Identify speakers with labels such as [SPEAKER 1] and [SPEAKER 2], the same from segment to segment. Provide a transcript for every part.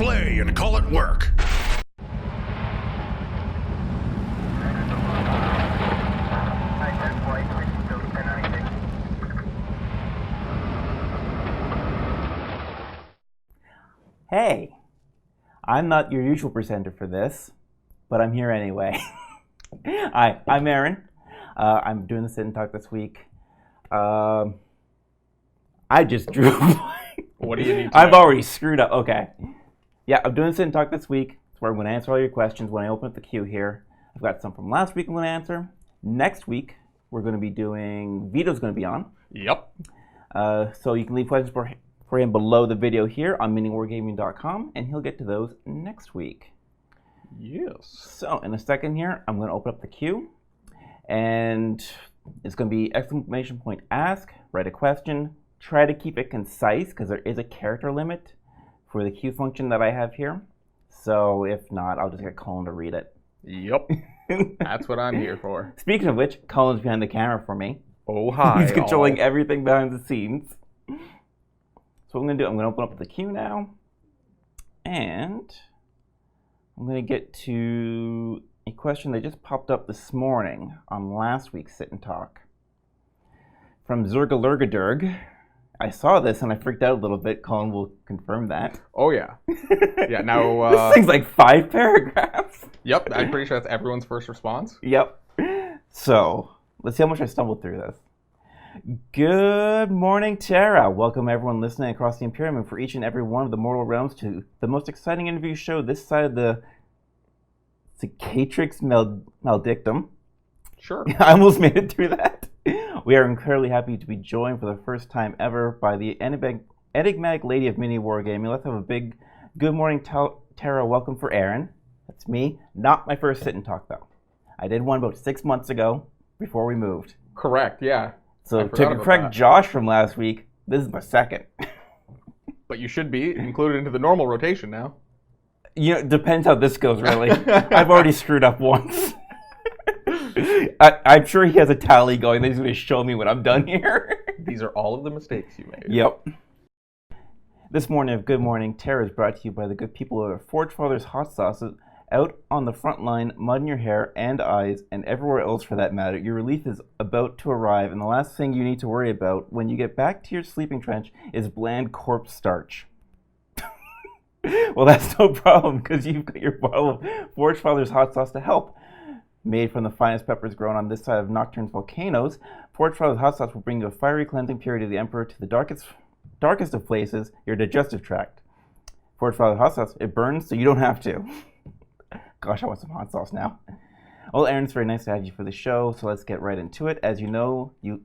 [SPEAKER 1] play and call it work.
[SPEAKER 2] Hey, I'm not your usual presenter for this, but I'm here anyway. Hi, I'm Erin. I'm doing the sit and talk this week. I just drew.
[SPEAKER 3] What do you need?
[SPEAKER 2] I've already screwed up. Okay. Yeah, I'm doing the sit and talk this week. It's where I'm going to answer all your questions when I open up the queue here. I've got some from last week I'm going to answer. Next week, we're going to be doing. Vito's going to be on.
[SPEAKER 3] Yep.
[SPEAKER 2] So you can leave questions for him below the video here on MiniWarGaming.com, and he'll get to those next week.
[SPEAKER 3] Yes.
[SPEAKER 2] So in a second here, I'm going to open up the queue, and it's going to be exclamation point ask, write a question, try to keep it concise because there is a character limit for the queue function that I have here. So if not, I'll just get Colin to read it.
[SPEAKER 3] Yep. That's what I'm here for.
[SPEAKER 2] Speaking of which, Colin's behind the camera for me.
[SPEAKER 3] Oh, hi.
[SPEAKER 2] He's controlling everything behind the scenes. So what I'm going to do, I'm going to open up the queue now, and I'm going to get to a question that just popped up this morning on last week's Sit and Talk. From Zergalurgadurg. I saw this and I freaked out a little bit. Colin will confirm that.
[SPEAKER 3] Oh, yeah. Yeah, now...
[SPEAKER 2] this thing's like 5 paragraphs.
[SPEAKER 3] Yep, I'm pretty sure that's everyone's first response.
[SPEAKER 2] Yep. So, let's see how much I stumbled through this. Good morning, Tara. Welcome everyone listening across the Imperium and for each and every one of the mortal realms to the most exciting interview show this side of the Cicatrix Maledictum.
[SPEAKER 3] Sure.
[SPEAKER 2] I almost made it through that. We are incredibly happy to be joined for the first time ever by the enigmatic lady of MiniWarGaming. Let's have a big good morning, Tara. Welcome for Erin. That's me. Not my first sit and talk, though. I did one about 6 months ago before we moved.
[SPEAKER 3] Correct, yeah.
[SPEAKER 2] So to correct Josh from last week, this is my second.
[SPEAKER 3] But you should be included into the normal rotation now.
[SPEAKER 2] You know, it depends how this goes, really. I've already screwed up once. I'm sure he has a tally going that he's going to show me when I'm done here.
[SPEAKER 3] These are all of the mistakes you made.
[SPEAKER 2] Yep. This morning of Good Morning Terror is brought to you by the good people of Forge Father's Hot Sauces. Out on the front line, mud in your hair and eyes, and everywhere else for that matter, your relief is about to arrive, and the last thing you need to worry about when you get back to your sleeping trench is bland corpse starch. Well, that's no problem, because you've got your bottle of Forge Father's Hot Sauce to help. Made from the finest peppers grown on this side of Nocturne's volcanoes, Forge Father's Hot Sauce will bring you a fiery cleansing period of the Emperor to the darkest of places, your digestive tract. Forge Father's Hot Sauce, it burns so you don't have to. Gosh, I want some hot sauce now. Well, Erin, it's very nice to have you for the show, so let's get right into it. As we know, you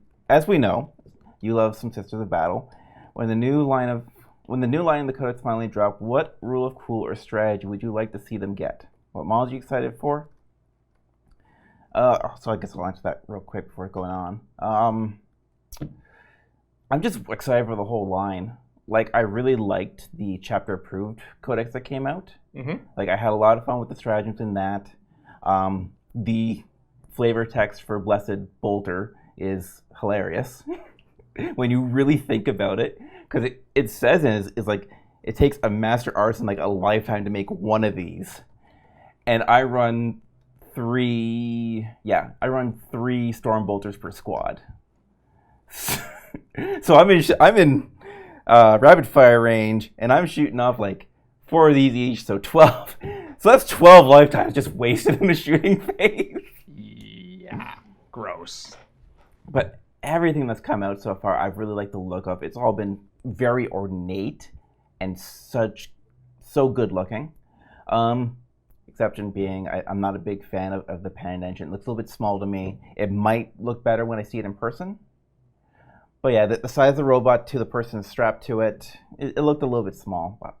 [SPEAKER 2] love some Sisters of Battle. When the new line in the codex finally dropped, what rule of cool or strategy would you like to see them get? What models are you excited for? So I guess I'll answer that real quick before going on. I'm just excited for the whole line. Like, I really liked the chapter-approved codex that came out.
[SPEAKER 3] Mm-hmm.
[SPEAKER 2] Like, I had a lot of fun with the stratagems in that. The flavor text for Blessed Bolter is hilarious when you really think about it. Because it says is like, it takes a master artisan like a lifetime to make one of these. And I run 3 Storm Bolters per squad. So I'm in rapid fire range, and I'm shooting off like 4 of these each, so 12. So that's 12 lifetimes just wasted in the shooting phase.
[SPEAKER 3] Yeah, gross.
[SPEAKER 2] But everything that's come out so far, I've really liked the look of. It's all been very ornate and so good looking. Exception being, I'm not a big fan of the Panda engine. It looks a little bit small to me. It might look better when I see it in person. But yeah, the size of the robot to the person strapped to it, it looked a little bit small, but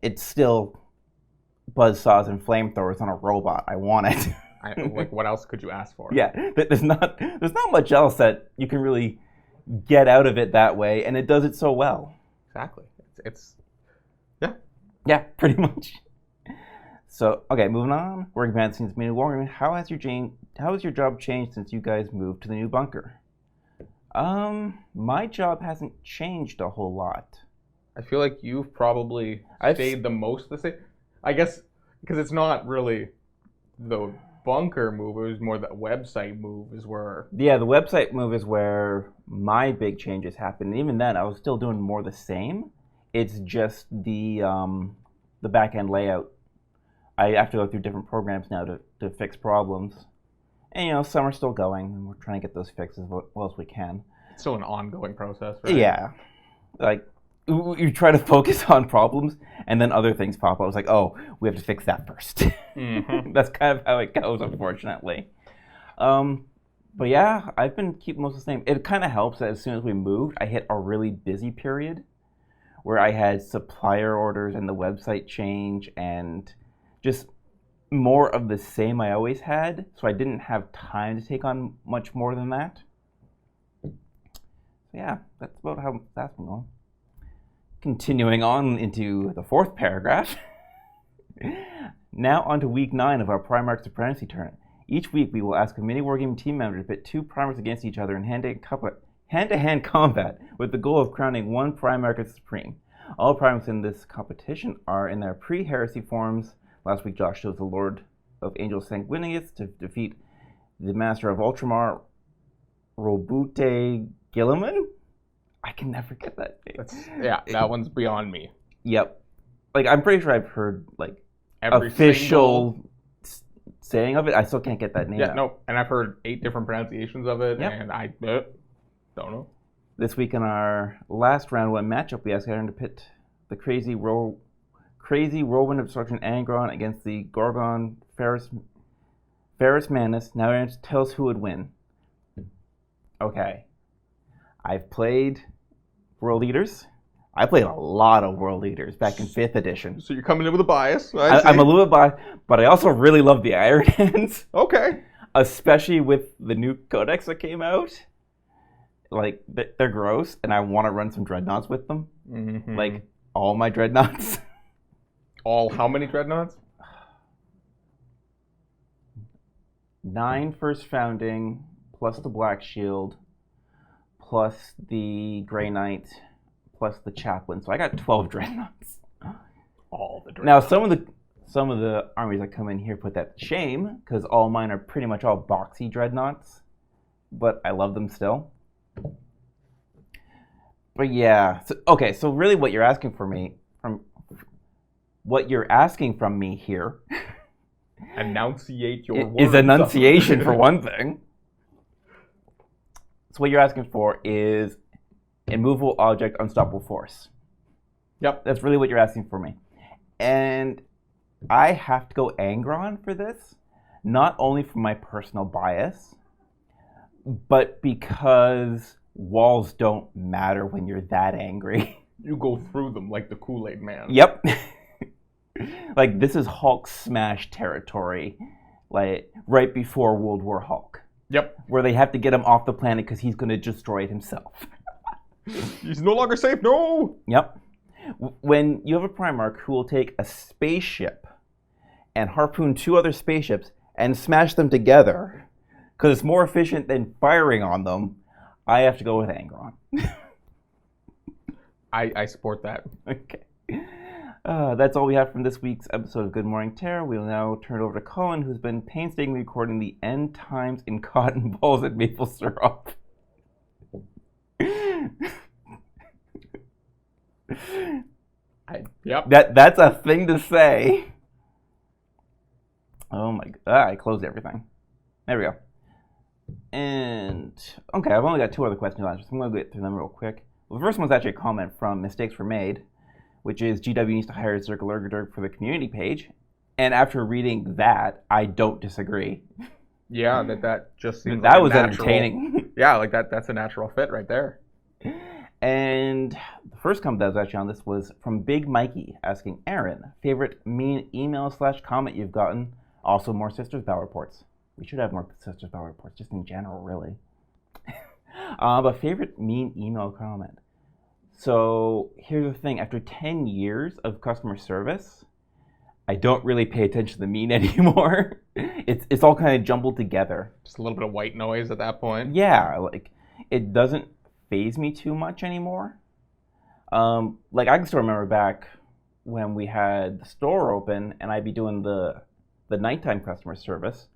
[SPEAKER 2] it's still buzzsaws and flamethrowers on a robot. I want it.
[SPEAKER 3] Like, what else could you ask for?
[SPEAKER 2] Yeah, there's not much else that you can really get out of it that way, and it does it so well.
[SPEAKER 3] Exactly.
[SPEAKER 2] Yeah, pretty much. So, okay, moving on. We're advancing to MiniWarGaming. How has your job changed since you guys moved to the new bunker? My job hasn't changed a whole lot.
[SPEAKER 3] I feel like you've probably stayed the most the same. I guess because it's not really the bunker move, it was more the website move is where...
[SPEAKER 2] Yeah, the website move is where my big changes happened. And even then, I was still doing more the same. It's just the back-end layout. I have to go through different programs now to fix problems. And, some are still going, and we're trying to get those fixed as well as we can.
[SPEAKER 3] It's still an ongoing process, right?
[SPEAKER 2] Yeah. Like, you try to focus on problems, and then other things pop up. It's like, oh, we have to fix that first.
[SPEAKER 3] Mm-hmm.
[SPEAKER 2] That's kind of how it goes, unfortunately. But yeah, I've been keeping most of the same. It kind of helps that as soon as we moved, I hit a really busy period where I had supplier orders and the website change and just more of the same I always had. So I didn't have time to take on much more than that. So yeah, that's about how that's been going. Continuing on into the fourth paragraph. Now on to week 9 of our Primarch Supremacy tournament. Each week we will ask a MiniWarGaming team member to pit 2 Primarchs against each other in hand-to-hand combat with the goal of crowning one Primarch as supreme. All Primarchs in this competition are in their pre-heresy forms. Last week Josh chose the Lord of Angels Sanguinius to defeat the Master of Ultramar, Robute Gilliman? I can never get that name.
[SPEAKER 3] That one's beyond me.
[SPEAKER 2] Yep. Like, I'm pretty sure I've heard, like,
[SPEAKER 3] Every
[SPEAKER 2] official saying of it. I still can't get that name out.
[SPEAKER 3] No. And I've heard 8 different pronunciations of it, and I don't know.
[SPEAKER 2] This week in our last round 1 matchup, we asked Erin to pit the crazy whirlwind obstruction Angron against the Gorgon Ferris Manus. Now Erin, tell us who would win. Okay. I've played World Eaters. I played a lot of World Eaters back in 5th edition.
[SPEAKER 3] So you're coming in with a bias.
[SPEAKER 2] I'm a little bit biased, but I also really love the Iron Hands.
[SPEAKER 3] Okay.
[SPEAKER 2] Especially with the new codex that came out. Like, they're gross, and I want to run some Dreadnoughts with them.
[SPEAKER 3] Mm-hmm.
[SPEAKER 2] Like, all my Dreadnoughts.
[SPEAKER 3] All how many Dreadnoughts?
[SPEAKER 2] 9 first founding, plus the Black Shield, plus the Grey Knight, plus the Chaplain. So I got 12 Dreadnoughts.
[SPEAKER 3] All the Dreadnoughts.
[SPEAKER 2] Now some of the armies that come in here put that to shame, because all mine are pretty much all boxy Dreadnoughts, but I love them still. But yeah, so really what you're asking from me here
[SPEAKER 3] enunciate your words.
[SPEAKER 2] Is enunciation for one thing. So what you're asking for is immovable object, unstoppable force.
[SPEAKER 3] Yep.
[SPEAKER 2] That's really what you're asking for me. And I have to go Angron for this, not only for my personal bias, but because walls don't matter when you're that angry.
[SPEAKER 3] You go through them like the Kool-Aid Man.
[SPEAKER 2] Yep. Like, this is Hulk smash territory, like right before World War Hulk.
[SPEAKER 3] Yep.
[SPEAKER 2] Where they have to get him off the planet because he's going to destroy it himself.
[SPEAKER 3] He's no longer safe, no!
[SPEAKER 2] Yep. When you have a Primarch who will take a spaceship and harpoon 2 other spaceships and smash them together, because it's more efficient than firing on them, I have to go with Angron.
[SPEAKER 3] I support that.
[SPEAKER 2] Okay. That's all we have from this week's episode of Good Morning Terror. We'll now turn it over to Colin, who's been painstakingly recording the end times in cotton balls and maple syrup.
[SPEAKER 3] Yep.
[SPEAKER 2] That's a thing to say. Oh my god, I closed everything. There we go. And, okay, I've only got 2 other questions left, so I'm going to get through them real quick. Well, the first one's actually a comment from Mistakes Were Made, which is GW needs to hire Zergalurgadurg for the community page. And after reading that, I don't disagree.
[SPEAKER 3] Yeah, that just seems
[SPEAKER 2] that
[SPEAKER 3] like
[SPEAKER 2] was
[SPEAKER 3] natural,
[SPEAKER 2] entertaining.
[SPEAKER 3] Yeah, like that's a natural fit right there.
[SPEAKER 2] And the first comment that was actually on this was from Big Mikey asking, Erin, favorite mean email/comment you've gotten? Also, more Sisters Battle reports. We should have more Sisters Battle reports, just in general, really. But favorite mean email comment. So here's the thing. After 10 years of customer service, I don't really pay attention to the mean anymore. It's all kind of jumbled together.
[SPEAKER 3] Just a little bit of white noise at that point.
[SPEAKER 2] Yeah, like, it doesn't faze me too much anymore. Like I can still remember back when we had the store open and I'd be doing the nighttime customer service,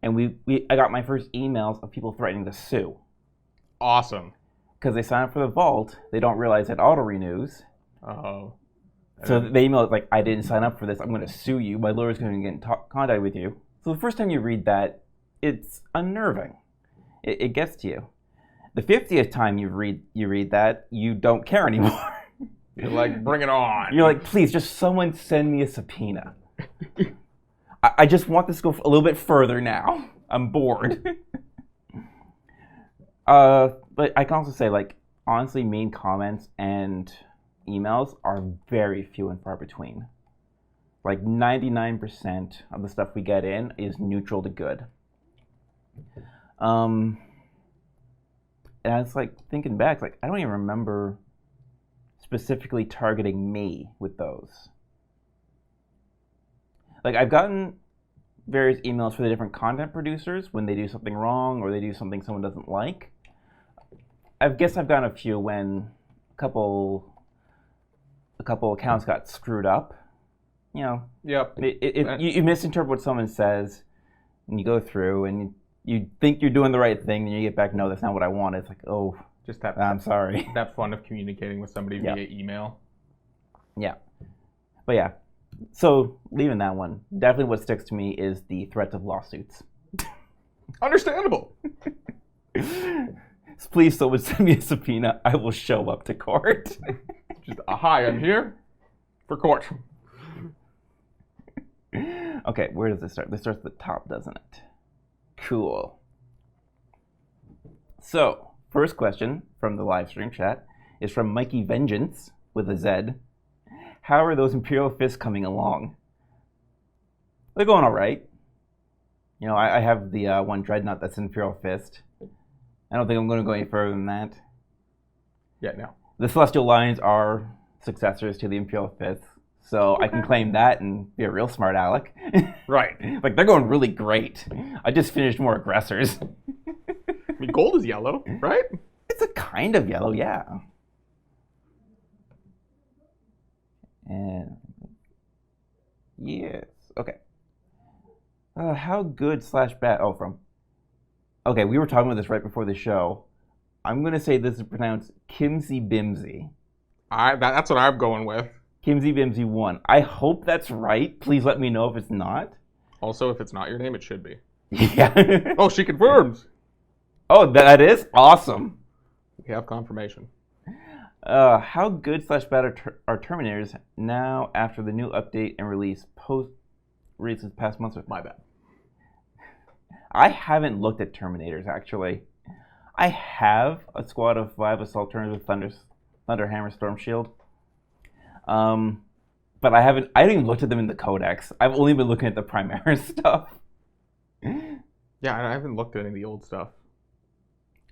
[SPEAKER 2] and I got my first emails of people threatening to sue
[SPEAKER 3] Awesome.
[SPEAKER 2] because they sign up for the vault. They don't realize it auto renews.
[SPEAKER 3] Oh.
[SPEAKER 2] So they email it like, I didn't sign up for this. I'm going to sue you. My lawyer's going to get in contact with you. So the first time you read that, it's unnerving. It gets to you. The 50th time you read that, you don't care anymore.
[SPEAKER 3] You're like, bring it on.
[SPEAKER 2] You're like, please, just someone send me a subpoena. I just want this to go a little bit further now. I'm bored. But I can also say, like, honestly, mean comments and emails are very few and far between. Like 99% of the stuff we get in is neutral to good. And it's like thinking back, like I don't even remember specifically targeting me with those. Like I've gotten various emails for the different content producers when they do something wrong or they do something someone doesn't like. I guess I've gotten a few when a couple accounts got screwed up. You know,
[SPEAKER 3] Yep.
[SPEAKER 2] You misinterpret what someone says, and you go through, and you think you're doing the right thing, and you get back, no, that's not what I wanted. It's like, oh,
[SPEAKER 3] Just that.
[SPEAKER 2] I'm sorry.
[SPEAKER 3] That fun of communicating with somebody
[SPEAKER 2] Yep.
[SPEAKER 3] via email.
[SPEAKER 2] Yeah. But yeah, so leaving that one, definitely what sticks to me is the threats of lawsuits.
[SPEAKER 3] Understandable.
[SPEAKER 2] Please, someone send me a subpoena. I will show up to court.
[SPEAKER 3] Just, hi, I'm here for court.
[SPEAKER 2] Okay, where does this start? This starts at the top, doesn't it? Cool. So, first question from the live stream chat is from Mikey Vengeance with a Z. How are those Imperial Fists coming along? They're going all right. You know, I have the one Dreadnought that's an Imperial Fist. I don't think I'm going to go any further than that.
[SPEAKER 3] Yeah, no.
[SPEAKER 2] The Celestial Lions are successors to the Imperial Fists, so I can claim that and be a real smart aleck.
[SPEAKER 3] Right.
[SPEAKER 2] Like, they're going really great. I just finished more Aggressors.
[SPEAKER 3] I mean, gold is yellow, right?
[SPEAKER 2] It's a kind of yellow, yeah. And yes, okay. How good / bad? Oh, from. Okay, we were talking about this right before the show. I'm gonna say this is pronounced Kimsey Bimsey.
[SPEAKER 3] That's what I'm going with.
[SPEAKER 2] Kimsey Bimsey 1. I hope that's right. Please let me know if it's not.
[SPEAKER 3] Also, if it's not your name, it should be.
[SPEAKER 2] Yeah.
[SPEAKER 3] Oh, she confirms.
[SPEAKER 2] Oh, that is awesome.
[SPEAKER 3] We have confirmation.
[SPEAKER 2] How good / bad are Terminators now after the new update and release releases past months?
[SPEAKER 3] My bad.
[SPEAKER 2] I haven't looked at Terminators, actually. I have a squad of 5 Assault Terminators with Thunderhammer Storm Shield. But I haven't even looked at them in the Codex. I've only been looking at the Primaris stuff.
[SPEAKER 3] Yeah, I haven't looked at any of the old stuff.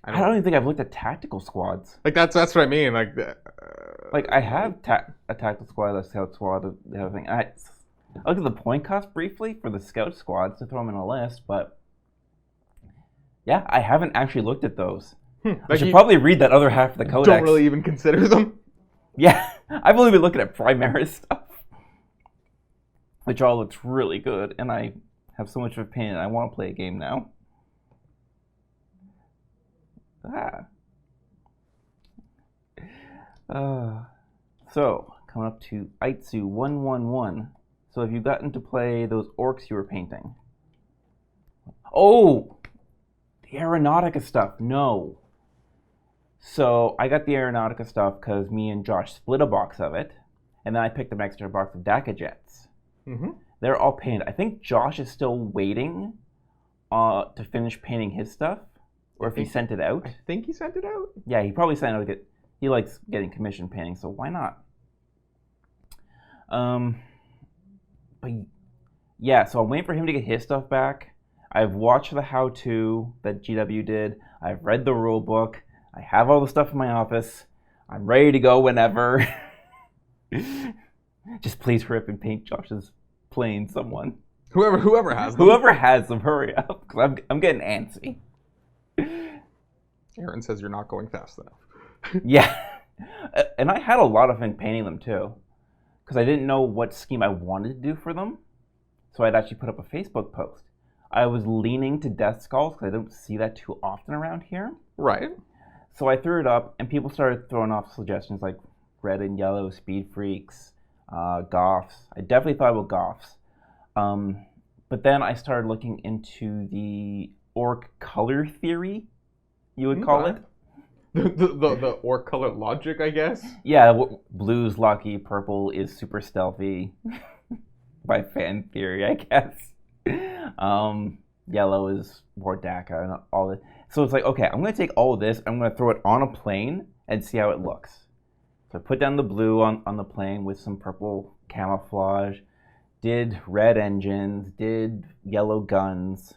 [SPEAKER 2] I don't even think I've looked at tactical squads.
[SPEAKER 3] Like, that's what I mean. Like
[SPEAKER 2] I have a tactical squad, a scout squad, the other thing. I looked at the point cost briefly for the scout squads to throw them in a list, but yeah, I haven't actually looked at those. I should probably read that other half of the Codex.
[SPEAKER 3] Don't really even consider them.
[SPEAKER 2] Yeah, I've only been looking at Primaris stuff, which all looks really good, and I have so much of a pain, and I want to play a game now. So, coming up to Aitsu 111. So have you gotten to play those orcs you were painting? Oh! The Aeronautica stuff. No. So I got the Aeronautica stuff because me and Josh split a box of it, and then I picked an extra box of DACA jets.
[SPEAKER 3] Mm-hmm.
[SPEAKER 2] They're all painted. I think Josh is still waiting to finish painting his stuff, or if he sent it out.
[SPEAKER 3] I think he sent it out.
[SPEAKER 2] Yeah, he probably sent it out. He likes getting commission painting, so why not? But yeah, so I'm waiting for him to get his stuff back. I've watched the how-to that GW did. I've read the rule book. I have all the stuff in my office. I'm ready to go whenever. Just please hurry up and paint Josh's plane, someone.
[SPEAKER 3] Whoever has them.
[SPEAKER 2] Whoever has them, hurry up, because I'm getting antsy.
[SPEAKER 3] Erin says you're not going fast enough.
[SPEAKER 2] Yeah. And I had a lot of fun painting them too, because I didn't know what scheme I wanted to do for them. So I'd actually put up a Facebook post. I was leaning to Death Skulls because I don't see that too often around here.
[SPEAKER 3] Right.
[SPEAKER 2] So I threw it up, and people started throwing off suggestions like red and yellow, speed freaks, goths. I definitely thought about goths. But then I started looking into the orc color theory, you would call it.
[SPEAKER 3] The orc color logic, I guess.
[SPEAKER 2] Yeah, blue's lucky, purple is super stealthy, by fan theory, I guess. Yellow is more DACA and all that. So it's like, okay, I'm going to take all of this, I'm going to throw it on a plane and see how it looks. So I put down the blue on the plane with some purple camouflage, did red engines, did yellow guns,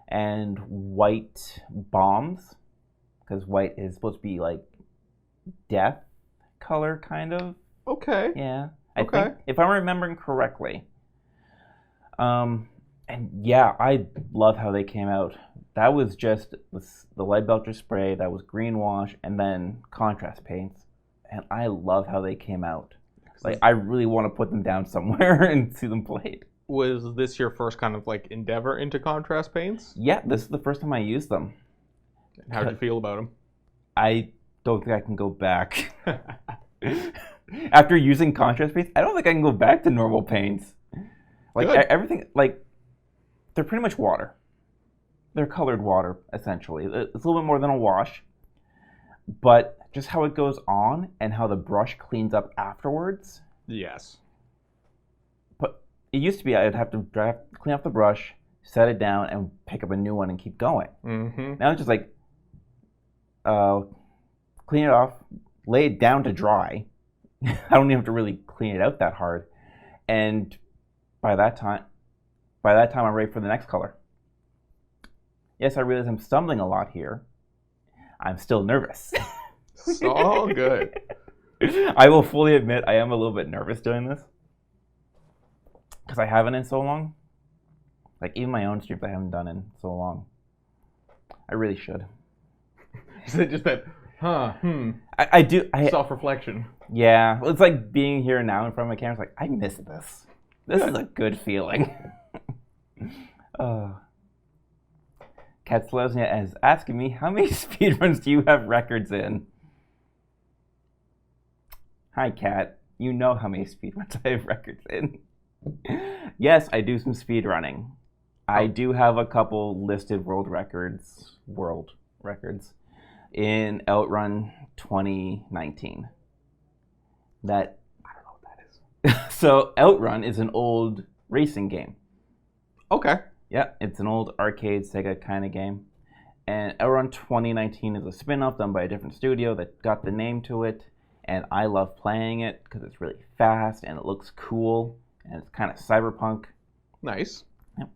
[SPEAKER 2] and white bombs, because white is supposed to be like death color, kind of.
[SPEAKER 3] Okay.
[SPEAKER 2] Yeah. I think, if I'm remembering correctly. And yeah, I love how they came out. That was just the lead belcher spray, that was green wash, and then contrast paints. And I love how they came out. Like, I really want to put them down somewhere and see them played.
[SPEAKER 3] Was this your first kind of like endeavor into contrast paints?
[SPEAKER 2] Yeah, this is the first time I used them.
[SPEAKER 3] How did you feel about them?
[SPEAKER 2] I don't think I can go back. After using contrast paints, I don't think I can go back to normal paints. Like, everything, like, they're pretty much water. They're colored water, essentially. It's a little bit more than a wash. But just how it goes on and how the brush cleans up afterwards.
[SPEAKER 3] Yes.
[SPEAKER 2] But it used to be I'd have to clean off the brush, set it down, and pick up a new one and keep going.
[SPEAKER 3] Mm-hmm.
[SPEAKER 2] Now it's just like, clean it off, lay it down to dry. I don't even have to really clean it out that hard. And by that time I'm ready for the next color. Yes, I realize I'm stumbling a lot here. I'm still nervous.
[SPEAKER 3] It's all good.
[SPEAKER 2] I will fully admit I am a little bit nervous doing this. Because I haven't in so long. Like, even my own streams I haven't done in so long. I really should.
[SPEAKER 3] Is it just that,
[SPEAKER 2] I do.
[SPEAKER 3] Self-reflection.
[SPEAKER 2] Yeah. It's like being here now in front of my camera. It's like, I miss this. This is a good feeling. Kat Selesnya is asking me, how many speedruns do you have records in? Hi, Kat. You know how many speedruns I have records in. Yes, I do some speedrunning. I do have a couple listed world records in Outrun 2019. That, I don't know what that is. So Outrun is an old racing game.
[SPEAKER 3] Okay.
[SPEAKER 2] Yeah, it's an old arcade Sega kind of game. And Outrun 2019 is a spin-off done by a different studio that got the name to it. And I love playing it because it's really fast and it looks cool. And it's kind of cyberpunk.
[SPEAKER 3] Nice.
[SPEAKER 2] Yep.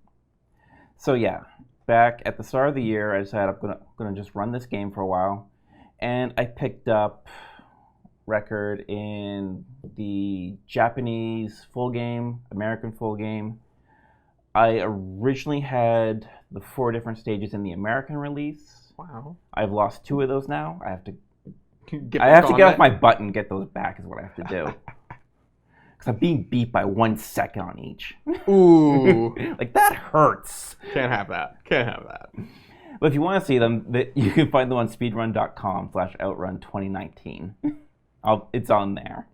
[SPEAKER 2] So yeah, back at the start of the year, I decided I'm gonna just run this game for a while. And I picked up record in the Japanese full game, American full game. I originally had the 4 different stages in the American release.
[SPEAKER 3] Wow.
[SPEAKER 2] I've lost 2 of those now. I have to get off my butt and get those back is what I have to do. Because I'm being beat by 1 second on each.
[SPEAKER 3] Ooh.
[SPEAKER 2] Like, that hurts.
[SPEAKER 3] Can't have that. Can't have that.
[SPEAKER 2] But if you want to see them, you can find them on speedrun.com/outrun2019. It's on there.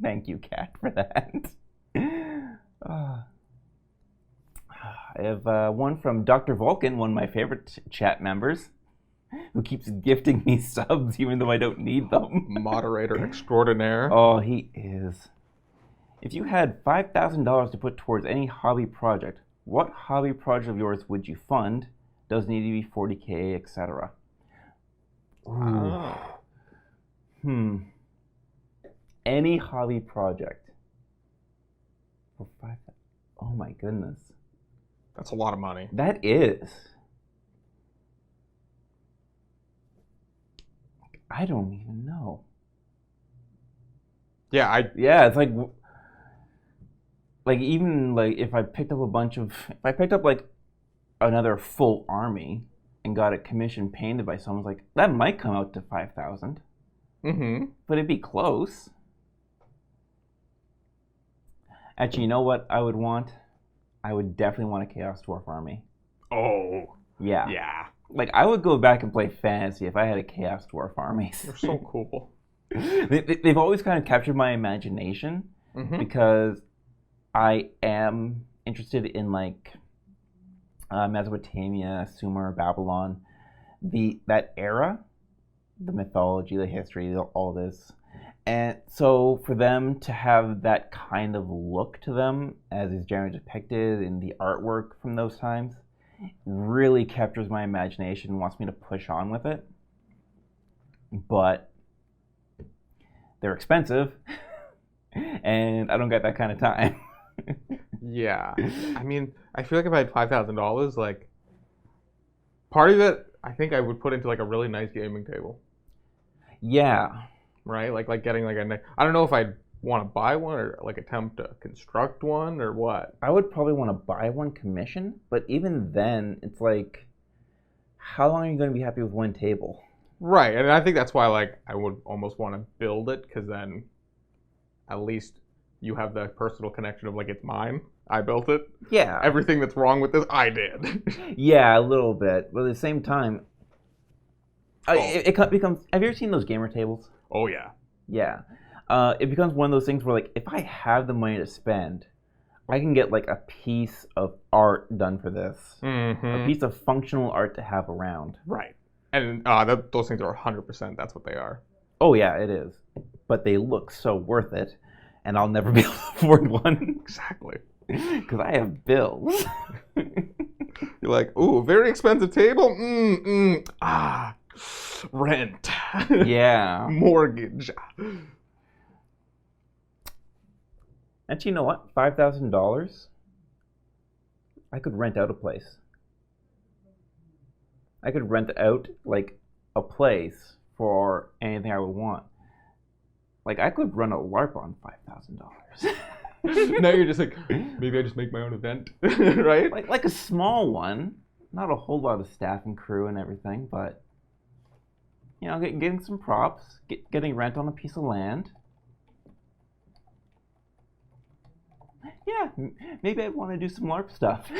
[SPEAKER 2] Thank you, Kat, for that. I have one from Dr. Vulcan, one of my favorite chat members, who keeps gifting me subs even though I don't need them.
[SPEAKER 3] Moderator extraordinaire.
[SPEAKER 2] Oh, he is. If you had $5,000 to put towards any hobby project, what hobby project of yours would you fund? Doesn't need to be 40K, etc.
[SPEAKER 3] Wow.
[SPEAKER 2] Any hobby project. For 5,000. Oh my goodness.
[SPEAKER 3] That's a lot of money.
[SPEAKER 2] That is. I don't even know.
[SPEAKER 3] Yeah,
[SPEAKER 2] it's like even like if I picked up like another full army and got it commissioned painted by someone, like that might come out to 5,000.
[SPEAKER 3] Mm-hmm.
[SPEAKER 2] but it'd be close. Actually, you know what I would want? I would definitely want a Chaos Dwarf army.
[SPEAKER 3] Oh,
[SPEAKER 2] Yeah.
[SPEAKER 3] yeah.
[SPEAKER 2] Like, I would go back and play Fantasy if I had a Chaos Dwarf army.
[SPEAKER 3] They're so cool.
[SPEAKER 2] They've always kind of captured my imagination
[SPEAKER 3] Mm-hmm.
[SPEAKER 2] because I am interested in, like, Mesopotamia, Sumer, Babylon, that era, the mythology, the history, all this. And so for them to have that kind of look to them as is generally depicted in the artwork from those times really captures my imagination and wants me to push on with it. But they're expensive and I don't get that kind of time.
[SPEAKER 3] Yeah. I mean, I feel like if I had $5,000, like, part of it, I think I would put into like a really nice gaming table,
[SPEAKER 2] Yeah.
[SPEAKER 3] right? Like getting like I don't know if I'd want to buy one or like attempt to construct one or what.
[SPEAKER 2] I would probably want to buy one commission, but even then, it's like, how long are you going to be happy with one table?
[SPEAKER 3] Right, and I think that's why like I would almost want to build it because then at least you have the personal connection of like it's mine. I built it.
[SPEAKER 2] Yeah.
[SPEAKER 3] Everything that's wrong with this, I did.
[SPEAKER 2] Yeah, a little bit. But at the same time,
[SPEAKER 3] Oh.
[SPEAKER 2] it becomes. Have you ever seen those gamer tables?
[SPEAKER 3] Oh yeah.
[SPEAKER 2] Yeah. It becomes one of those things where, like, if I have the money to spend, I can get, like, a piece of art done for this.
[SPEAKER 3] Mm-hmm.
[SPEAKER 2] A piece of functional art to have around.
[SPEAKER 3] Right. And those things are 100%. That's what they are.
[SPEAKER 2] Oh, yeah, it is. But they look so worth it, and I'll never be able to afford one.
[SPEAKER 3] Exactly.
[SPEAKER 2] Because I have bills.
[SPEAKER 3] You're like, ooh, very expensive table? Rent.
[SPEAKER 2] Yeah.
[SPEAKER 3] Mortgage.
[SPEAKER 2] Actually, you know what? $5,000, I could rent out a place. I could rent out, like, a place for anything I would want. Like, I could run a LARP on $5,000.
[SPEAKER 3] Now you're just like, maybe I just make my own event, right?
[SPEAKER 2] Like a small one. Not a whole lot of staff and crew and everything, but, you know, getting some props, getting rent on a piece of land. Yeah, maybe I'd want to do some LARP stuff.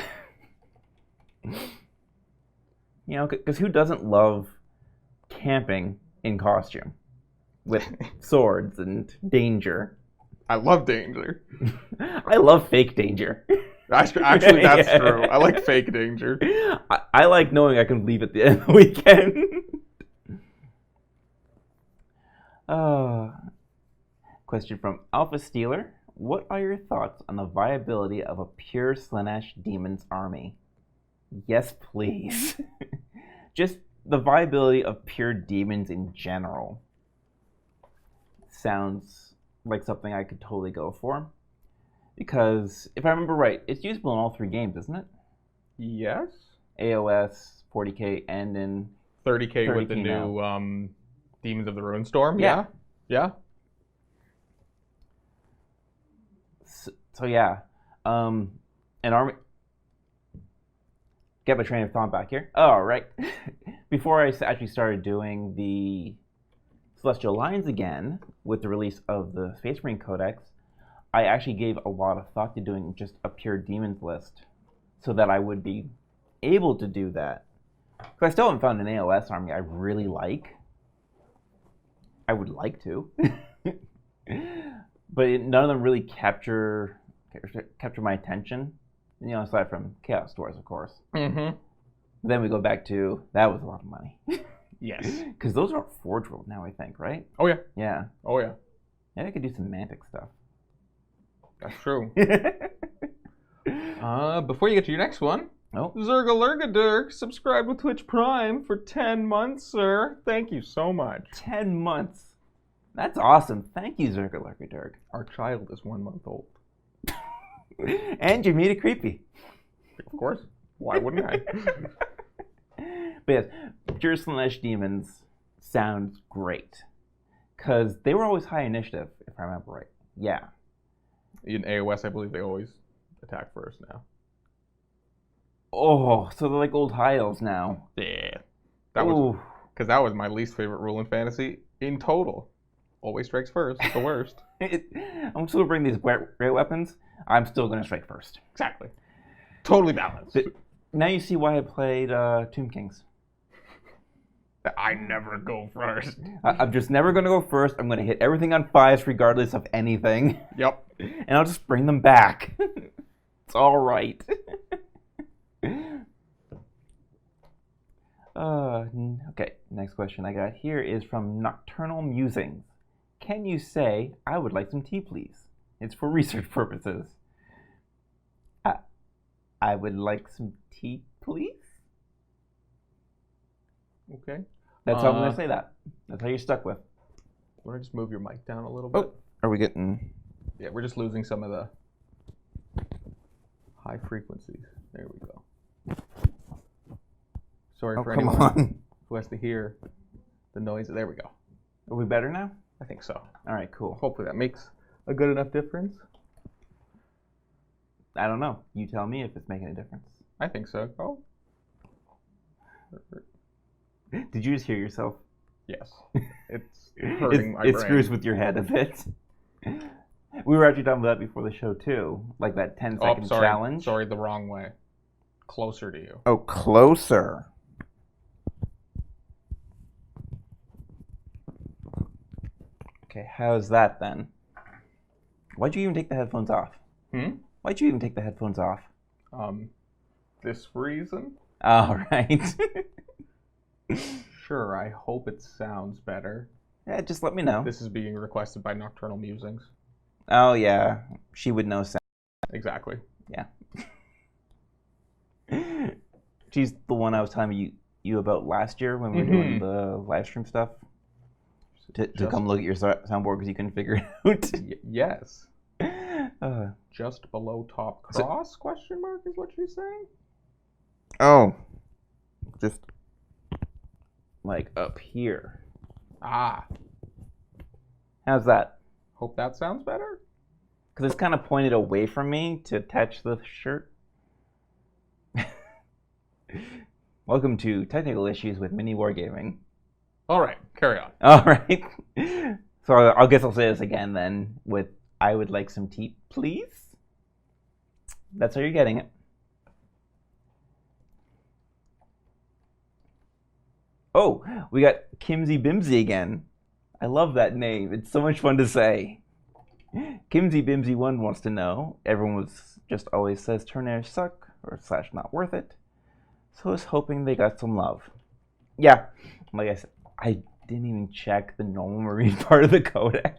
[SPEAKER 2] You know, because who doesn't love camping in costume with swords and danger?
[SPEAKER 3] I love danger.
[SPEAKER 2] I love fake danger.
[SPEAKER 3] Actually, that's
[SPEAKER 2] Yeah.
[SPEAKER 3] true. I like fake danger.
[SPEAKER 2] I like knowing I can leave at the end of the weekend. Question from Alpha Steeler. What are your thoughts on the viability of a pure Slaanesh Demons army? Yes, please. Just the viability of pure demons in general sounds like something I could totally go for. Because, if I remember right, it's usable in all three games, isn't it?
[SPEAKER 3] Yes.
[SPEAKER 2] AOS, 40k, and in
[SPEAKER 3] 30K with the
[SPEAKER 2] 30K
[SPEAKER 3] new Demons of the Runestorm.
[SPEAKER 2] Yeah.
[SPEAKER 3] Yeah.
[SPEAKER 2] So yeah, an army. Get my train of thought back here. Oh, right. Before I actually started doing the Celestial Lines again with the release of the Space Marine Codex, I actually gave a lot of thought to doing just a pure demons list, so that I would be able to do that. Because I still haven't found an AOS army I really like. I would like to, but none of them really capture my attention. You know, aside from Chaos Dwarves, of course.
[SPEAKER 3] Mm-hmm.
[SPEAKER 2] Then we go back to that was a lot of money.
[SPEAKER 3] Yes.
[SPEAKER 2] Because those are Forge World now, I think, right?
[SPEAKER 3] Oh yeah.
[SPEAKER 2] Yeah.
[SPEAKER 3] Oh yeah.
[SPEAKER 2] Maybe I could do some Mantic stuff.
[SPEAKER 3] That's true. Before you get to your next one,
[SPEAKER 2] Oh,
[SPEAKER 3] Zergalurgadurk subscribed with Twitch Prime for 10 months, sir. Thank you so much.
[SPEAKER 2] 10 months. That's awesome. Thank you, Zergalurgadurk.
[SPEAKER 3] Our child is 1 month old.
[SPEAKER 2] And you made it creepy.
[SPEAKER 3] Of course. Why wouldn't I?
[SPEAKER 2] But yes, Pure Slaanesh Demons sounds great. Because they were always high initiative, if I remember right. Yeah.
[SPEAKER 3] In AOS, I believe they always attack first now.
[SPEAKER 2] Oh, so they're like old high elves now.
[SPEAKER 3] Yeah. That was
[SPEAKER 2] Ooh.
[SPEAKER 3] because that was my least favorite rule in fantasy. In total. Always strikes first. The worst.
[SPEAKER 2] I'm still bring these great weapons. I'm still going to strike first.
[SPEAKER 3] Exactly. Totally balanced.
[SPEAKER 2] But now you see why I played Tomb Kings.
[SPEAKER 3] I never go first.
[SPEAKER 2] I'm just never going to go first. I'm going to hit everything on 5s regardless of anything.
[SPEAKER 3] Yep.
[SPEAKER 2] And I'll just bring them back. It's all right. Okay, next question I got here is from Nocturnal Musings. Can you say, I would like some tea, please? It's for research purposes. I would like some tea, please?
[SPEAKER 3] Okay.
[SPEAKER 2] That's how I'm going to say that. That's how you're stuck with.
[SPEAKER 3] Want to just move your mic down a little bit?
[SPEAKER 2] Oh, are we getting...
[SPEAKER 3] Yeah, we're just losing some of the high frequencies. There we go. Sorry for anyone who has to hear the noise. There we go.
[SPEAKER 2] Are we better now?
[SPEAKER 3] I think so.
[SPEAKER 2] All right, cool.
[SPEAKER 3] Hopefully that makes a good enough difference.
[SPEAKER 2] I don't know. You tell me if it's making a difference.
[SPEAKER 3] I think so. Oh.
[SPEAKER 2] Did you just hear yourself?
[SPEAKER 3] Yes. It's hurting my brain.
[SPEAKER 2] It screws with your head a bit. We were actually talking about that before the show, too. Like that 10-second challenge.
[SPEAKER 3] Sorry, the wrong way. Closer to you.
[SPEAKER 2] Oh, closer. Okay, how's that then? Why'd you even take the headphones off? Why'd you even take the headphones off?
[SPEAKER 3] This reason?
[SPEAKER 2] All right.
[SPEAKER 3] Sure, I hope it sounds better.
[SPEAKER 2] Yeah, just let me know.
[SPEAKER 3] This is being requested by Nocturnal Musings.
[SPEAKER 2] Oh, yeah. She would know sound.
[SPEAKER 3] Exactly.
[SPEAKER 2] Yeah. She's the one I was telling you about last year when we were doing the live stream stuff. To come look at your soundboard because you couldn't figure it out.
[SPEAKER 3] Yes. Just below top cross, question mark, is what she's saying?
[SPEAKER 2] Oh. Just like up here.
[SPEAKER 3] Ah.
[SPEAKER 2] How's that?
[SPEAKER 3] Hope that sounds better.
[SPEAKER 2] Because it's kind of pointed away from me to attach the shirt. Welcome to Technical Issues with MiniWarGaming.
[SPEAKER 3] All right, carry on.
[SPEAKER 2] All right. So I guess I'll say this again then with I would like some tea, please. That's how you're getting it. Oh, we got Kimsy Bimsy again. I love that name. It's so much fun to say. Kimsy Bimsy 1 wants to know. Everyone just always says Turnairs suck or / not worth it. So I was hoping they got some love. Yeah, like I said, I didn't even check the normal marine part of the codex.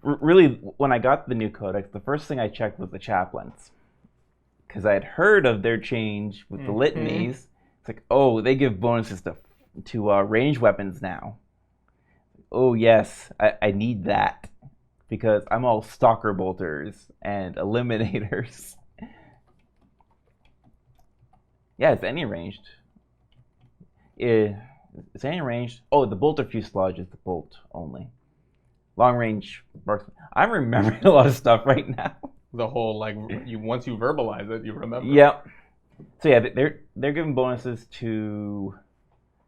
[SPEAKER 2] Really, when I got the new codex, the first thing I checked was the chaplains. Because I had heard of their change with the litanies. It's like, oh, they give bonuses to ranged weapons now. Oh, yes, I need that. Because I'm all stalker bolters and eliminators. Yeah, it's any ranged. It's any ranged. Oh, the bolter fuselage is the bolt only. Long range marksman. I'm remembering a lot of stuff right now.
[SPEAKER 3] The whole once you verbalize it, you remember.
[SPEAKER 2] Yep. So yeah, they're giving bonuses to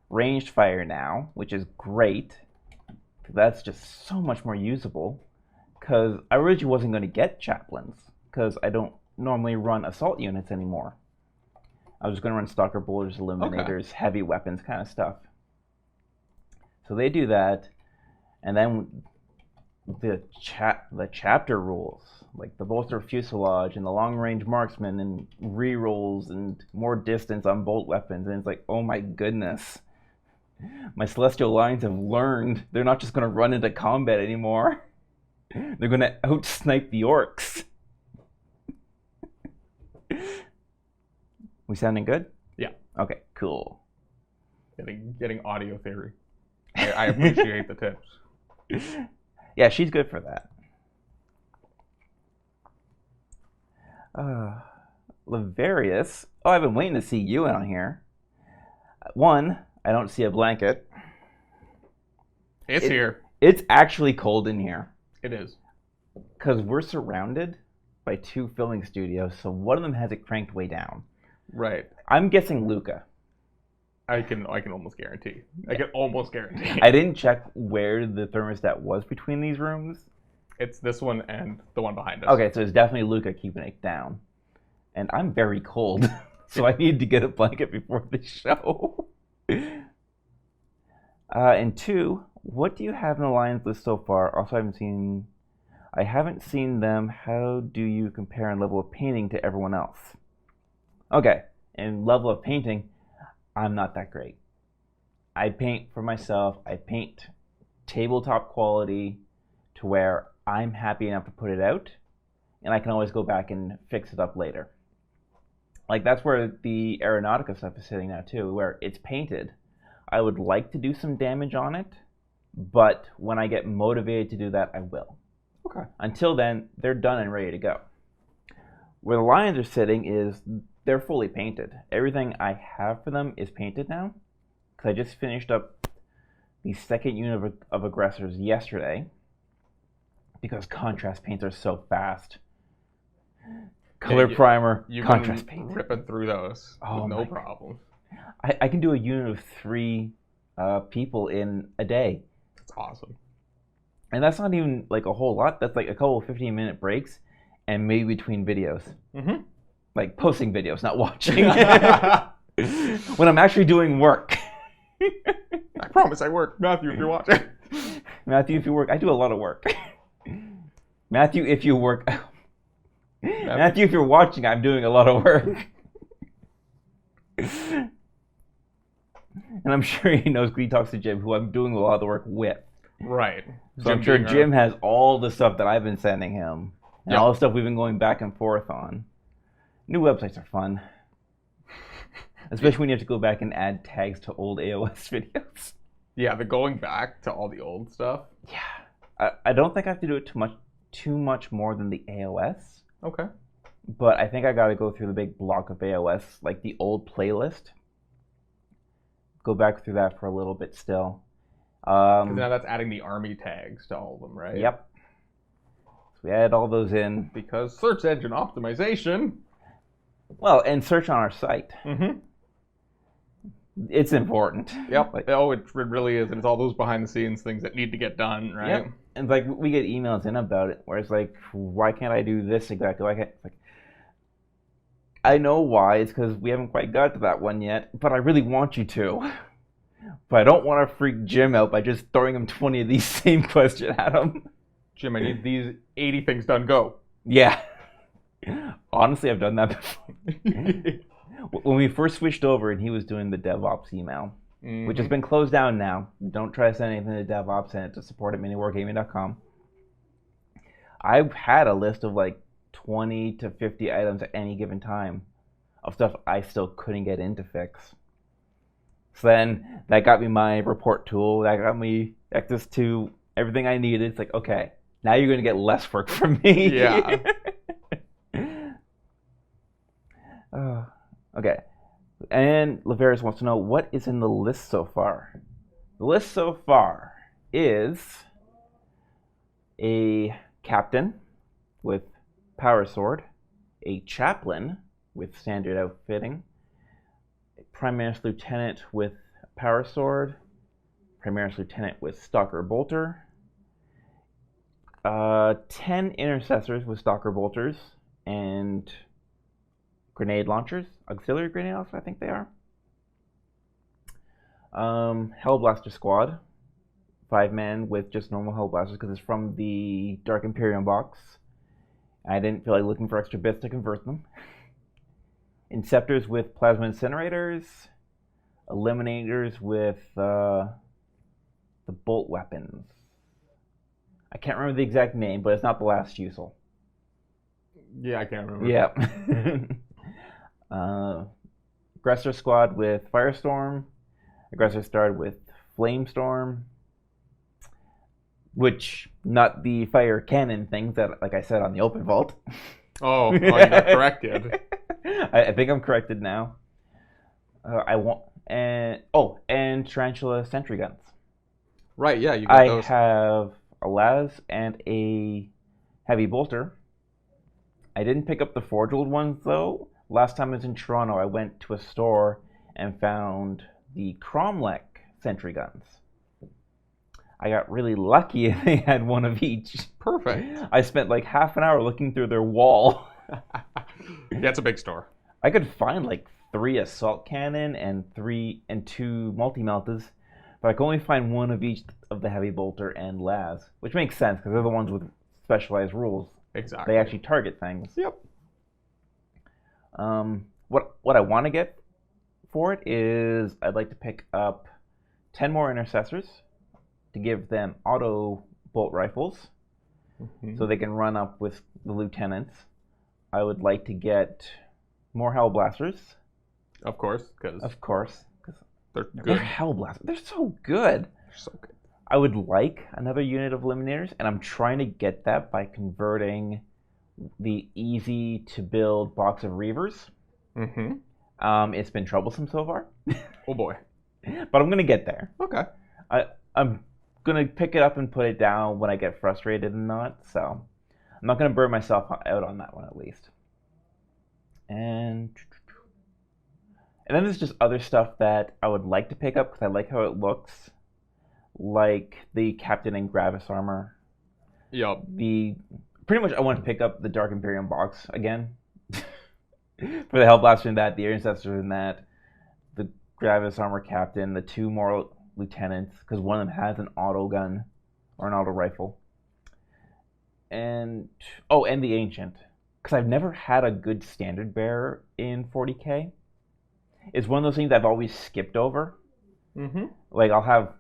[SPEAKER 2] ranged fire now, which is great. That's just so much more usable. Because I originally wasn't going to get chaplains because I don't normally run assault units anymore. I was just going to run stalker bolters, eliminators, heavy weapons kind of stuff. So they do that, and then the chapter rules, like the bolter fuselage and the long range marksman and rerolls and more distance on bolt weapons, and it's like, oh my goodness. My Celestial Lions have learned they're not just going to run into combat anymore. They're going to out-snipe the orcs. We sounding good?
[SPEAKER 3] Yeah.
[SPEAKER 2] Okay, cool.
[SPEAKER 3] Getting audio theory. I appreciate the tips.
[SPEAKER 2] Yeah, she's good for that. Lavarius. Oh, I've been waiting to see you on here. One, I don't see a blanket.
[SPEAKER 3] It's here.
[SPEAKER 2] It's actually cold in here.
[SPEAKER 3] It is.
[SPEAKER 2] Because we're surrounded by 2 filming studios, so one of them has it cranked way down.
[SPEAKER 3] Right.
[SPEAKER 2] I'm guessing Luca.
[SPEAKER 3] I can almost guarantee. I can almost guarantee.
[SPEAKER 2] I didn't check where the thermostat was between these rooms.
[SPEAKER 3] It's this one and the one behind us.
[SPEAKER 2] Okay, so it's definitely Luca keeping it down. And I'm very cold, so I need to get a blanket before the show. And 2, what do you have in the Lions list so far? Also, I haven't seen them. How do you compare in level of painting to everyone else? Okay, in level of painting, I'm not that great. I paint for myself. I paint tabletop quality to where I'm happy enough to put it out, and I can always go back and fix it up later. Like, that's where the Aeronautica stuff is sitting now too, where it's painted. I would like to do some damage on it, but when I get motivated to do that, I will.
[SPEAKER 3] Okay.
[SPEAKER 2] Until then, they're done and ready to go. Where the Lions are sitting is they're fully painted. Everything I have for them is painted now, because I just finished up the second unit of aggressors yesterday, because contrast paints are so fast. Color primer, contrast paint.
[SPEAKER 3] Ripping through those with no
[SPEAKER 2] God.
[SPEAKER 3] problem.
[SPEAKER 2] I can do a unit of 3 people in a day.
[SPEAKER 3] That's awesome.
[SPEAKER 2] And that's not even like a whole lot. That's like a couple of 15-minute breaks and maybe between videos.
[SPEAKER 3] Mm-hmm.
[SPEAKER 2] Like posting videos, not watching. When I'm actually doing work.
[SPEAKER 3] I promise I work. Matthew, if you're watching.
[SPEAKER 2] Matthew, if you work, I do a lot of work. Matthew, if you work. Matthew, if you're watching, I'm doing a lot of work. And I'm sure he knows he talks to Jim, who I'm doing a lot of the work with.
[SPEAKER 3] Right.
[SPEAKER 2] So I'm sure Jim has all the stuff that I've been sending him. And all the stuff we've been going back and forth on. New websites are fun. Especially when you have to go back and add tags to old AOS videos.
[SPEAKER 3] Yeah, the going back to all the old stuff.
[SPEAKER 2] Yeah. I don't think I have to do it too much more than the AOS.
[SPEAKER 3] Okay.
[SPEAKER 2] But I think I got to go through the big block of AOS, like the old playlist. Go back through that for a little bit still.
[SPEAKER 3] Because now that's adding the army tags to all of them, right?
[SPEAKER 2] Yep. So we add all those in.
[SPEAKER 3] Because search engine optimization.
[SPEAKER 2] Well, and search on our site.
[SPEAKER 3] Mm-hmm.
[SPEAKER 2] It's important.
[SPEAKER 3] Yep.
[SPEAKER 2] Like,
[SPEAKER 3] it really is. And it's all those behind the scenes things that need to get done, right?
[SPEAKER 2] Yep. And like we get emails in about it where it's like, why can't I do this exactly? Why can't like? I know why. It's because we haven't quite got to that one yet. But I really want you to. But I don't want to freak Jim out by just throwing him 20 of these same questions at him.
[SPEAKER 3] Jim, I need these 80 things done. Go.
[SPEAKER 2] Yeah. Honestly, I've done that before. When we first switched over and he was doing the DevOps email, which has been closed down now. Don't try to send anything to DevOps, send it to support@miniwargaming.com. I've had a list of like 20 to 50 items at any given time of stuff I still couldn't get in to fix. So then that got me my report tool. That got me access to everything I needed. It's like, okay, now you're going to get less work from me.
[SPEAKER 3] Yeah.
[SPEAKER 2] Okay. And Laveris wants to know, what is in the list so far? The list so far is a captain with power sword, a chaplain with standard outfitting, a primaris lieutenant with power sword, primaris lieutenant with stalker bolter, 10 intercessors with stalker bolters, and grenade launchers, auxiliary grenade launchers, I think they are. Hellblaster squad, 5 men with just normal Hellblasters because it's from the Dark Imperium box. I didn't feel like looking for extra bits to convert them. Inceptors with plasma incinerators, eliminators with the bolt weapons. I can't remember the exact name, but it's not the last Fusel.
[SPEAKER 3] Yeah, I can't remember.
[SPEAKER 2] Yeah. Aggressor squad with Firestorm. Aggressor squad with Flamestorm. Which, not the fire cannon things that, like I said, on the open vault.
[SPEAKER 3] Oh, you got corrected.
[SPEAKER 2] I think I'm corrected now. And Tarantula sentry guns.
[SPEAKER 3] Right, yeah, you got those.
[SPEAKER 2] I have a Las and a heavy bolter. I didn't pick up the Forge World ones, though. Last time I was in Toronto, I went to a store and found the Cromlech sentry guns. I got really lucky and they had one of each.
[SPEAKER 3] Perfect.
[SPEAKER 2] I spent like half an hour looking through their wall.
[SPEAKER 3] Yeah, it's a big store.
[SPEAKER 2] I could find like 3 assault cannon and 2 multi-meltas, but I could only find one of each of the heavy bolter and las, which makes sense because they're the ones with specialized rules.
[SPEAKER 3] Exactly.
[SPEAKER 2] They actually target things.
[SPEAKER 3] Yep.
[SPEAKER 2] What I want to get for it is I'd like to pick up 10 more intercessors to give them auto bolt rifles, so they can run up with the lieutenants. I would like to get more Hellblasters.
[SPEAKER 3] Of course, because they're good.
[SPEAKER 2] They're Hellblasters. They're so good.
[SPEAKER 3] They're so good.
[SPEAKER 2] I would like another unit of Eliminators, and I'm trying to get that by converting the easy-to-build box of Reavers. It's been troublesome so far.
[SPEAKER 3] Oh boy.
[SPEAKER 2] But I'm going to get there.
[SPEAKER 3] Okay.
[SPEAKER 2] I'm going to pick it up and put it down when I get frustrated and not, so I'm not going to burn myself out on that one at least. And then there's just other stuff that I would like to pick up because I like how it looks, like the Captain and Gravis armor.
[SPEAKER 3] Yup.
[SPEAKER 2] Pretty much I want to pick up the Dark Imperium box again. For the Hellblaster in that, the Intercessor in that, the Gravis armor captain, the 2 more lieutenants, because one of them has an auto gun or an auto rifle. And the Ancient, because I've never had a good standard bearer in 40k. It's one of those things I've always skipped over. Like I'll have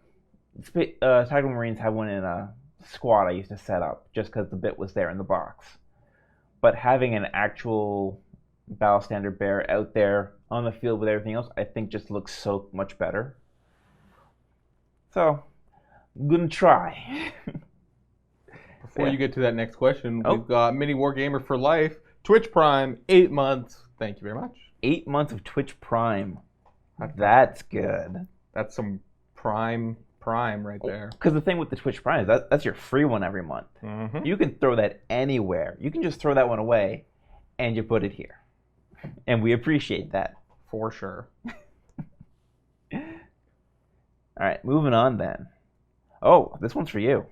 [SPEAKER 2] Tactical Marines have one in a squad I used to set up just because the bit was there in the box. But having an actual battle standard bearer out there on the field with everything else, I think just looks so much better. So, I'm gonna try.
[SPEAKER 3] Before you get to that next question, we've got MiniWarGamer for life, Twitch Prime, 8 months. Thank you very much.
[SPEAKER 2] 8 months of Twitch Prime. That's good.
[SPEAKER 3] That's some prime right there.
[SPEAKER 2] Because the thing with the Twitch Prime is that's your free one every month. You can throw that anywhere. You can just throw that one away, and you put it here. And we appreciate that.
[SPEAKER 3] For sure.
[SPEAKER 2] All right, moving on then. Oh, this one's for you.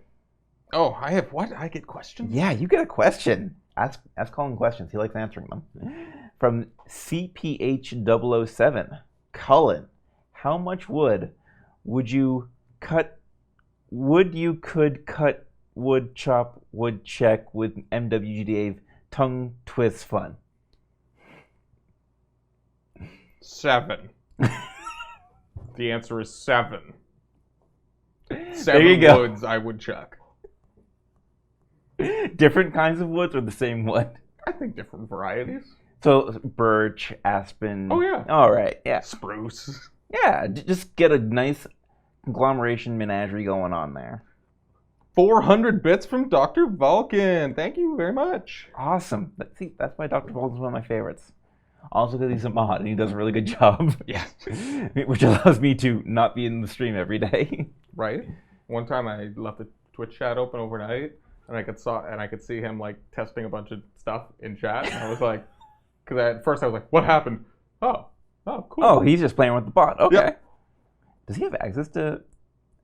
[SPEAKER 3] Oh, I have what? I get questions?
[SPEAKER 2] Yeah, you get a question. Ask Colin questions. He likes answering them. From CPH007. Cullen, how much wood would you cut? Would chop, would check with MWGDA tongue twist fun?
[SPEAKER 3] 7. The answer is 7. 7
[SPEAKER 2] there you go.
[SPEAKER 3] woods I would chuck.
[SPEAKER 2] Different kinds of woods or the same wood?
[SPEAKER 3] I think different varieties.
[SPEAKER 2] So birch, aspen.
[SPEAKER 3] Oh yeah.
[SPEAKER 2] All right. Yeah.
[SPEAKER 3] Spruce.
[SPEAKER 2] Yeah. Just get a nice conglomeration menagerie going on there.
[SPEAKER 3] 400 bits from Dr. Vulcan. Thank you very much.
[SPEAKER 2] Awesome. See, that's why Dr. Vulcan's one of my favorites. Also because he's a mod and he does a really good job.
[SPEAKER 3] Yeah.
[SPEAKER 2] Which allows me to not be in the stream every day.
[SPEAKER 3] Right. One time I left the Twitch chat open overnight and I could see him like testing a bunch of stuff in chat. And I was like, because at first I was like, what happened? Oh, cool.
[SPEAKER 2] Oh, he's just playing with the bot. Okay.
[SPEAKER 3] Yep.
[SPEAKER 2] Does he have access to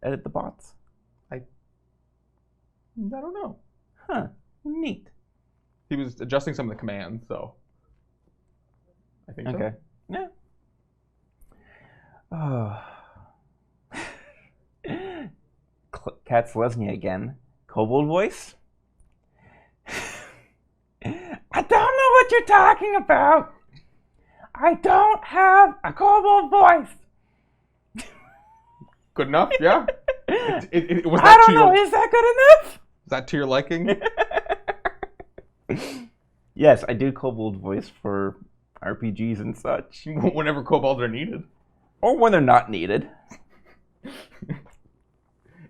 [SPEAKER 2] edit the bots?
[SPEAKER 3] I don't know.
[SPEAKER 2] Huh. Neat.
[SPEAKER 3] He was adjusting some of the commands, so I think so.
[SPEAKER 2] Okay. Yeah. Oh. Cat Selesnya again. Kobold voice? I don't know what you're talking about. I don't have a kobold voice.
[SPEAKER 3] Good enough? Yeah. Was
[SPEAKER 2] I
[SPEAKER 3] that
[SPEAKER 2] don't know. Is that good enough?
[SPEAKER 3] Is that to your liking?
[SPEAKER 2] Yes, I do kobold voice for RPGs and such.
[SPEAKER 3] Whenever kobolds are needed.
[SPEAKER 2] Or when they're not needed.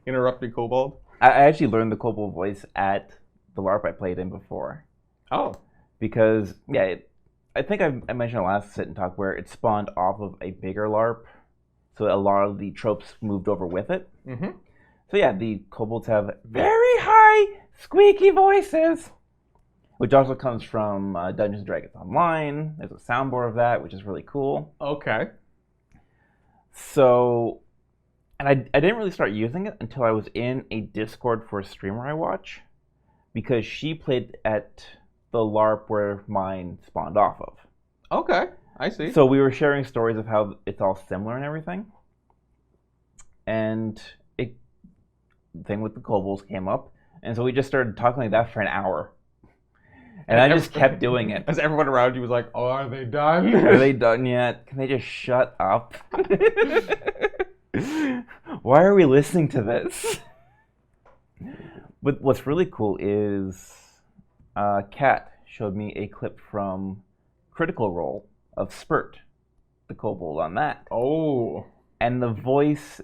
[SPEAKER 3] Interrupted kobold?
[SPEAKER 2] I actually learned the kobold voice at the LARP I played in before.
[SPEAKER 3] Oh.
[SPEAKER 2] Because, yeah, I think I mentioned it last sit and talk where it spawned off of a bigger LARP. So a lot of the tropes moved over with it.
[SPEAKER 3] Mm-hmm.
[SPEAKER 2] So yeah, the kobolds have very high, squeaky voices. Which also comes from Dungeons & Dragons Online. There's a soundboard of that, which is really cool.
[SPEAKER 3] Okay.
[SPEAKER 2] So, and I didn't really start using it until I was in a Discord for a streamer I watch, because she played at the LARP where mine spawned off of.
[SPEAKER 3] Okay, I see.
[SPEAKER 2] So we were sharing stories of how it's all similar and everything. And the thing with the kobolds came up, and so we just started talking like that for an hour. And I just kept doing it.
[SPEAKER 3] As everyone around you was like, "Oh, are they done?
[SPEAKER 2] Are they done yet? Can they just shut up? Why are we listening to this?" But what's really cool is Kat showed me a clip from Critical Role of Spurt, the kobold on that.
[SPEAKER 3] Oh.
[SPEAKER 2] And the voice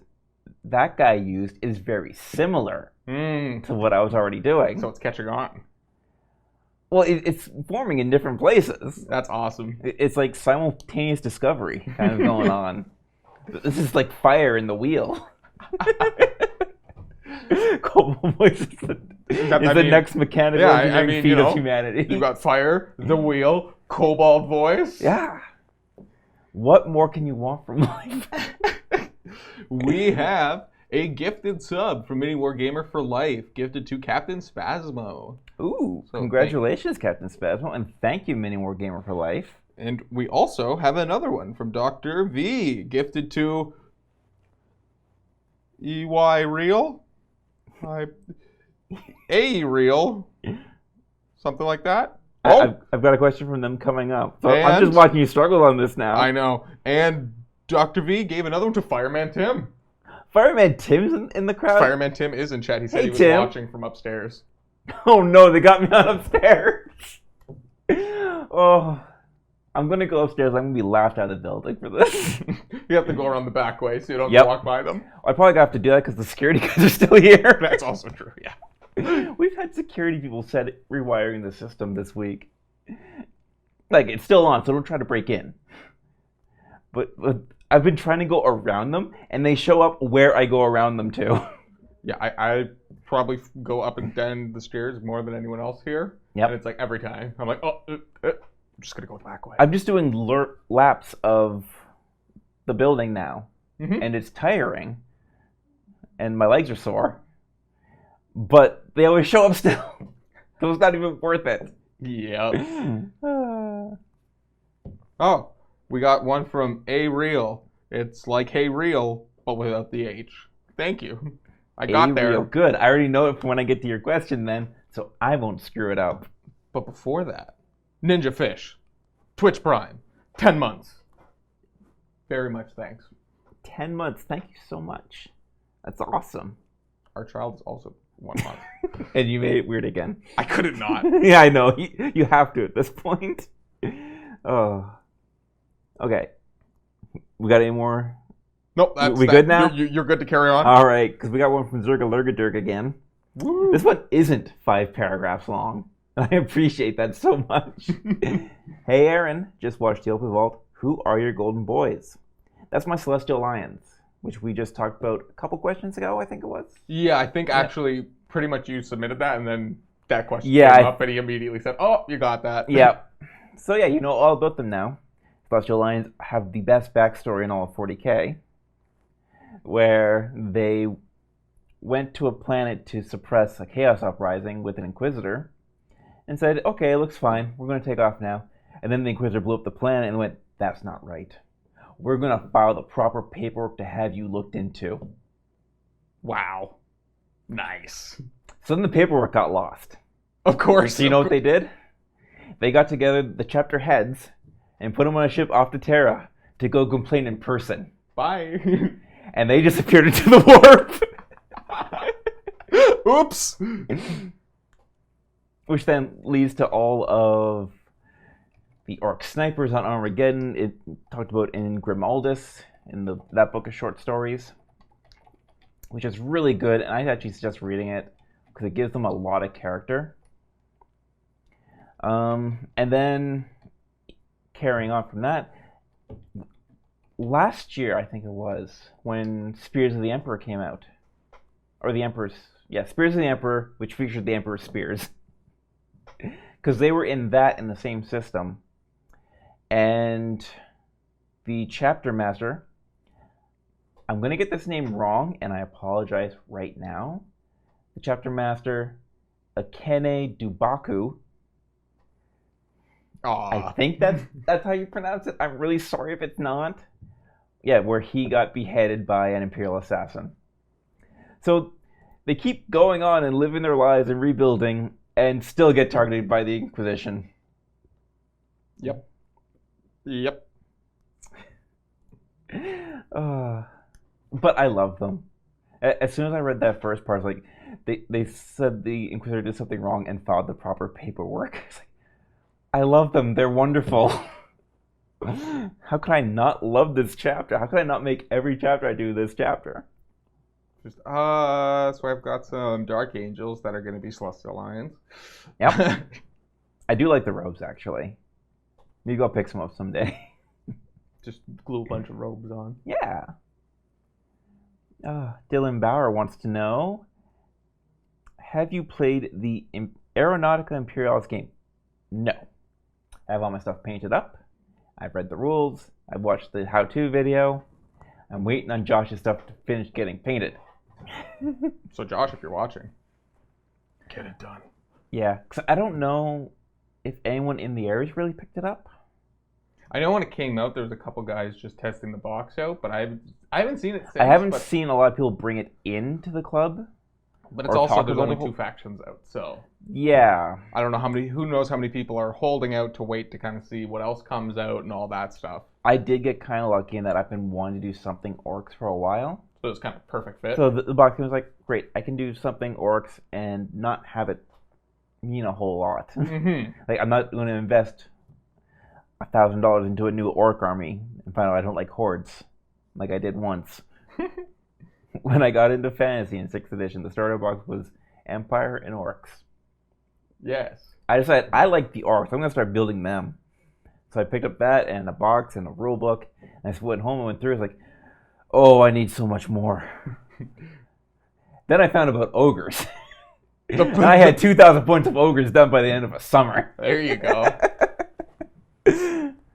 [SPEAKER 2] that guy used is very similar to what I was already doing.
[SPEAKER 3] So it's catching on.
[SPEAKER 2] Well, it's forming in different places.
[SPEAKER 3] That's awesome.
[SPEAKER 2] It's like simultaneous discovery kind of going on. This is like fire in the wheel. Kobold voice is the next mechanical engineering feat of humanity.
[SPEAKER 3] You've got fire, the wheel, kobold voice.
[SPEAKER 2] Yeah. What more can you want from life?
[SPEAKER 3] We have a gifted sub from MiniWarGamer for Life, gifted to Captain Spasmo.
[SPEAKER 2] Ooh, so congratulations, Captain Spasmo, and thank you, MiniWarGamer for Life.
[SPEAKER 3] And we also have another one from Dr. V, gifted to EY Real? A Real? Something like that?
[SPEAKER 2] Oh! I've got a question from them coming up. So I'm just watching you struggle on this now.
[SPEAKER 3] I know. And Dr. V gave another one to Fireman Tim.
[SPEAKER 2] Fireman Tim's in the crowd?
[SPEAKER 3] Fireman Tim is in chat. He said he was watching from upstairs.
[SPEAKER 2] Oh no, they got me on upstairs. Oh, I'm going to go upstairs. I'm going to be laughed out of the building for this.
[SPEAKER 3] You have to go around the back way so you don't walk by them.
[SPEAKER 2] I probably have to do that because the security guys are still here.
[SPEAKER 3] That's also true, yeah.
[SPEAKER 2] We've had security people said rewiring the system this week. Like, it's still on, so don't try to break in. But I've been trying to go around them, and they show up where I go around them to.
[SPEAKER 3] Yeah, I probably go up and down the stairs more than anyone else here.
[SPEAKER 2] Yep.
[SPEAKER 3] And it's like every time. I'm like, I'm just going to go the back way.
[SPEAKER 2] I'm just doing laps of the building now, and it's tiring, and my legs are sore. But they always show up still. So it's not even worth it.
[SPEAKER 3] Yeah. Oh, we got one from A Real. It's like Hey Real, but without the H. Thank you. I got there.
[SPEAKER 2] Real. Good. I already know it from when I get to your question then, so I won't screw it up.
[SPEAKER 3] But before that, Ninja Fish, Twitch Prime, 10 months. Very much thanks.
[SPEAKER 2] 10 months. Thank you so much. That's awesome.
[SPEAKER 3] Our child is also 1 month.
[SPEAKER 2] And you made it weird again.
[SPEAKER 3] I couldn't not.
[SPEAKER 2] Yeah, I know. You have to at this point. Oh. Okay. We got any more?
[SPEAKER 3] Nope.
[SPEAKER 2] We good now?
[SPEAKER 3] You're good to carry on?
[SPEAKER 2] All right, because we got one from Zerga Lurgadurg again.
[SPEAKER 3] Woo.
[SPEAKER 2] This one isn't 5 paragraphs long. And I appreciate that so much. Hey, Erin. Just watched the Open Vault. Who are your golden boys? That's my Celestial Lions, which we just talked about a couple questions ago, I think it was.
[SPEAKER 3] Yeah, I think actually pretty much you submitted that, and then that question came up, and he immediately said, oh, you got that.
[SPEAKER 2] Yeah. So yeah, you know all about them now. Celestial Lions have the best backstory in all of 40K, where they went to a planet to suppress a chaos uprising with an Inquisitor, and said, okay, it looks fine, we're going to take off now. And then the Inquisitor blew up the planet and went, that's not right. We're going to file the proper paperwork to have you looked into.
[SPEAKER 3] Wow. Nice.
[SPEAKER 2] So then the paperwork got lost.
[SPEAKER 3] Of course.
[SPEAKER 2] So you know what they did? They got together the chapter heads and put them on a ship off to Terra to go complain in person.
[SPEAKER 3] Bye.
[SPEAKER 2] And they disappeared into the warp.
[SPEAKER 3] Oops.
[SPEAKER 2] Which then leads to all of the Orc snipers on Armageddon. It talked about in Grimaldus, in that book of short stories, which is really good, and I actually suggest reading it because it gives them a lot of character. And then carrying on from that, last year I think it was when Spears of the Emperor came out, or the Emperor's, Spears of the Emperor, which featured the Emperor's spears, because they were in the same system. And the chapter master I'm going to get this name wrong, and I apologize right now. The chapter master, Akene Dubaku. I think that's how you pronounce it. I'm really sorry if it's not. Yeah, where he got beheaded by an Imperial assassin. So they keep going on and living their lives and rebuilding and still get targeted by the Inquisition.
[SPEAKER 3] Yep.
[SPEAKER 2] But I love them. As soon as I read that first part, it's like they said the Inquisitor did something wrong and filed the proper paperwork. It's like, I love them. They're wonderful. How could I not love this chapter? How could I not make every chapter I do this chapter?
[SPEAKER 3] So I've got some Dark Angels that are going to be Celestial Lions.
[SPEAKER 2] Yep. I do like the robes, actually. Maybe go pick some up someday.
[SPEAKER 3] Just glue a bunch of robes on.
[SPEAKER 2] Yeah. Dylan Bauer wants to know, have you played the Aeronautica Imperialis game? No. I have all my stuff painted up. I've read the rules. I've watched the how-to video. I'm waiting on Josh's stuff to finish getting painted.
[SPEAKER 3] So Josh, if you're watching, get it done.
[SPEAKER 2] Yeah, because I don't know if anyone in the area's really picked it up.
[SPEAKER 3] I know when it came out, there was a couple guys just testing the box out, but I haven't seen it since.
[SPEAKER 2] I haven't seen a lot of people bring it into the club.
[SPEAKER 3] But it's also, there's only 2 factions out, so.
[SPEAKER 2] Yeah.
[SPEAKER 3] I don't know who knows how many people are holding out to wait to kind of see what else comes out and all that stuff.
[SPEAKER 2] I did get kind of lucky in that I've been wanting to do something orcs for a while.
[SPEAKER 3] So it's kind of perfect fit.
[SPEAKER 2] So the box was like, great, I can do something orcs and not have it mean a whole lot.
[SPEAKER 3] Mm-hmm.
[SPEAKER 2] Like, I'm not going to invest $1,000 into a new orc army and find out I don't like hordes, like I did once. When I got into fantasy in 6th edition, the starter box was Empire and orcs.
[SPEAKER 3] Yes.
[SPEAKER 2] I decided I like the orcs. I'm going to start building them. So I picked up that and a box and a rule book. And I went home and went through. I was like, oh, I need so much more. Then I found about ogres. And I had 2,000 points of ogres done by the end of a summer.
[SPEAKER 3] There you go.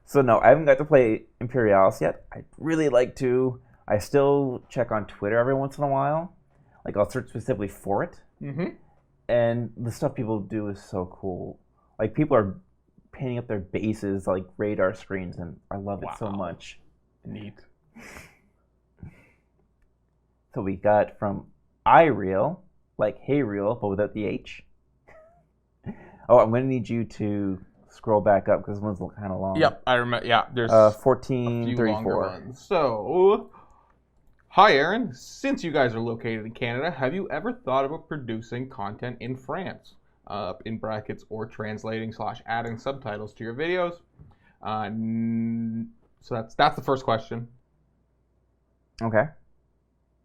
[SPEAKER 2] So no, I haven't got to play Imperialis yet. I'd really like to. I still check on Twitter every once in a while. Like, I'll search specifically for it.
[SPEAKER 3] Mm-hmm.
[SPEAKER 2] And the stuff people do is so cool. Like, people are painting up their bases like radar screens, and I love it so much.
[SPEAKER 3] Neat.
[SPEAKER 2] So we got from iReal, like Hey Real, but without the H. Oh, I'm going to need you to scroll back up because this one's kind of long.
[SPEAKER 3] Yep, I remember. Yeah, there's
[SPEAKER 2] 1434.
[SPEAKER 3] So, hi Erin. Since you guys are located in Canada, have you ever thought about producing content in France? In brackets, or translating / adding subtitles to your videos? So that's the first question.
[SPEAKER 2] Okay.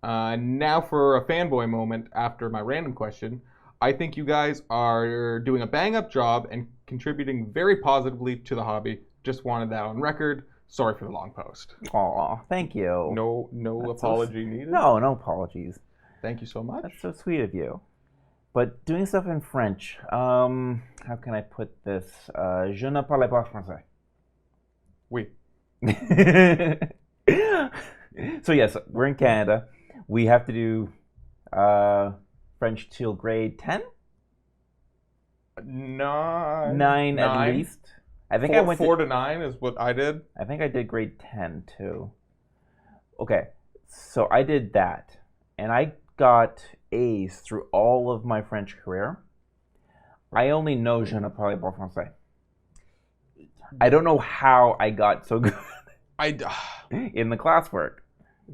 [SPEAKER 3] Now for a fanboy moment after my random question. I think you guys are doing a bang-up job and contributing very positively to the hobby. Just wanted that on record. Sorry for the long post.
[SPEAKER 2] Aw, thank you.
[SPEAKER 3] No apology needed?
[SPEAKER 2] No apologies.
[SPEAKER 3] Thank you so much.
[SPEAKER 2] That's so sweet of you. But doing stuff in French, how can I put this? Je ne parle pas français.
[SPEAKER 3] Oui.
[SPEAKER 2] So yes, we're in Canada. We have to do French till grade 10? 9 at least. I think I went
[SPEAKER 3] 4 to 9 is what I did.
[SPEAKER 2] I think I did grade 10 too. Okay, so I did that, and I got A's through all of my French career. I only know je ne parle pas français. I don't know how I got so good in the classwork.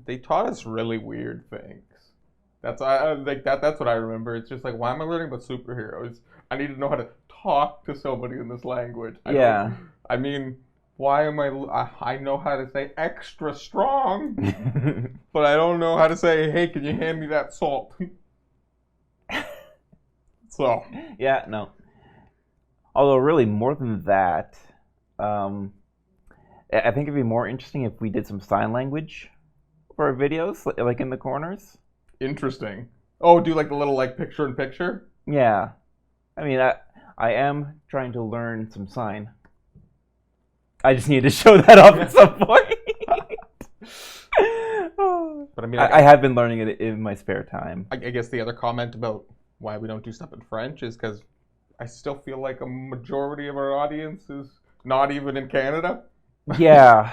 [SPEAKER 3] They taught us really weird things. That's that's what I remember. It's just like, why am I learning about superheroes? I need to know how to talk to somebody in this language. I mean, why am I know how to say extra strong, but I don't know how to say, hey, can you hand me that salt? So.
[SPEAKER 2] Yeah, no. Although really more than that, I think it'd be more interesting if we did some sign language for our videos, like in the corners.
[SPEAKER 3] Interesting. Oh, do like the little like picture in picture?
[SPEAKER 2] Yeah. I mean, I am trying to learn some sign. I just need to show that off at some point.
[SPEAKER 3] But I mean,
[SPEAKER 2] I have been learning it in my spare time.
[SPEAKER 3] I guess the other comment about why we don't do stuff in French is because I still feel like a majority of our audience is not even in Canada.
[SPEAKER 2] Yeah.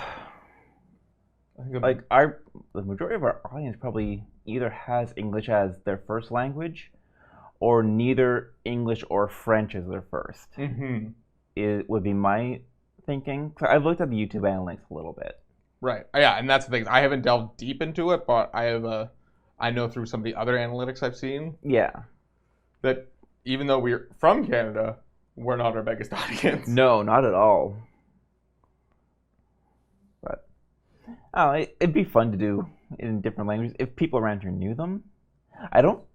[SPEAKER 3] I think
[SPEAKER 2] Like the majority of our audience probably either has English as their first language or neither English or French as their first.
[SPEAKER 3] Mm-hmm.
[SPEAKER 2] It would be my thinking. So I've looked at the YouTube analytics a little bit.
[SPEAKER 3] Right. Yeah, and that's the thing. I haven't delved deep into it, but I know through some of the other analytics I've seen
[SPEAKER 2] Yeah.
[SPEAKER 3] that even though we're from Canada, we're not our biggest audience.
[SPEAKER 2] No, not at all. But it'd be fun to do in different languages if people around here knew them. I know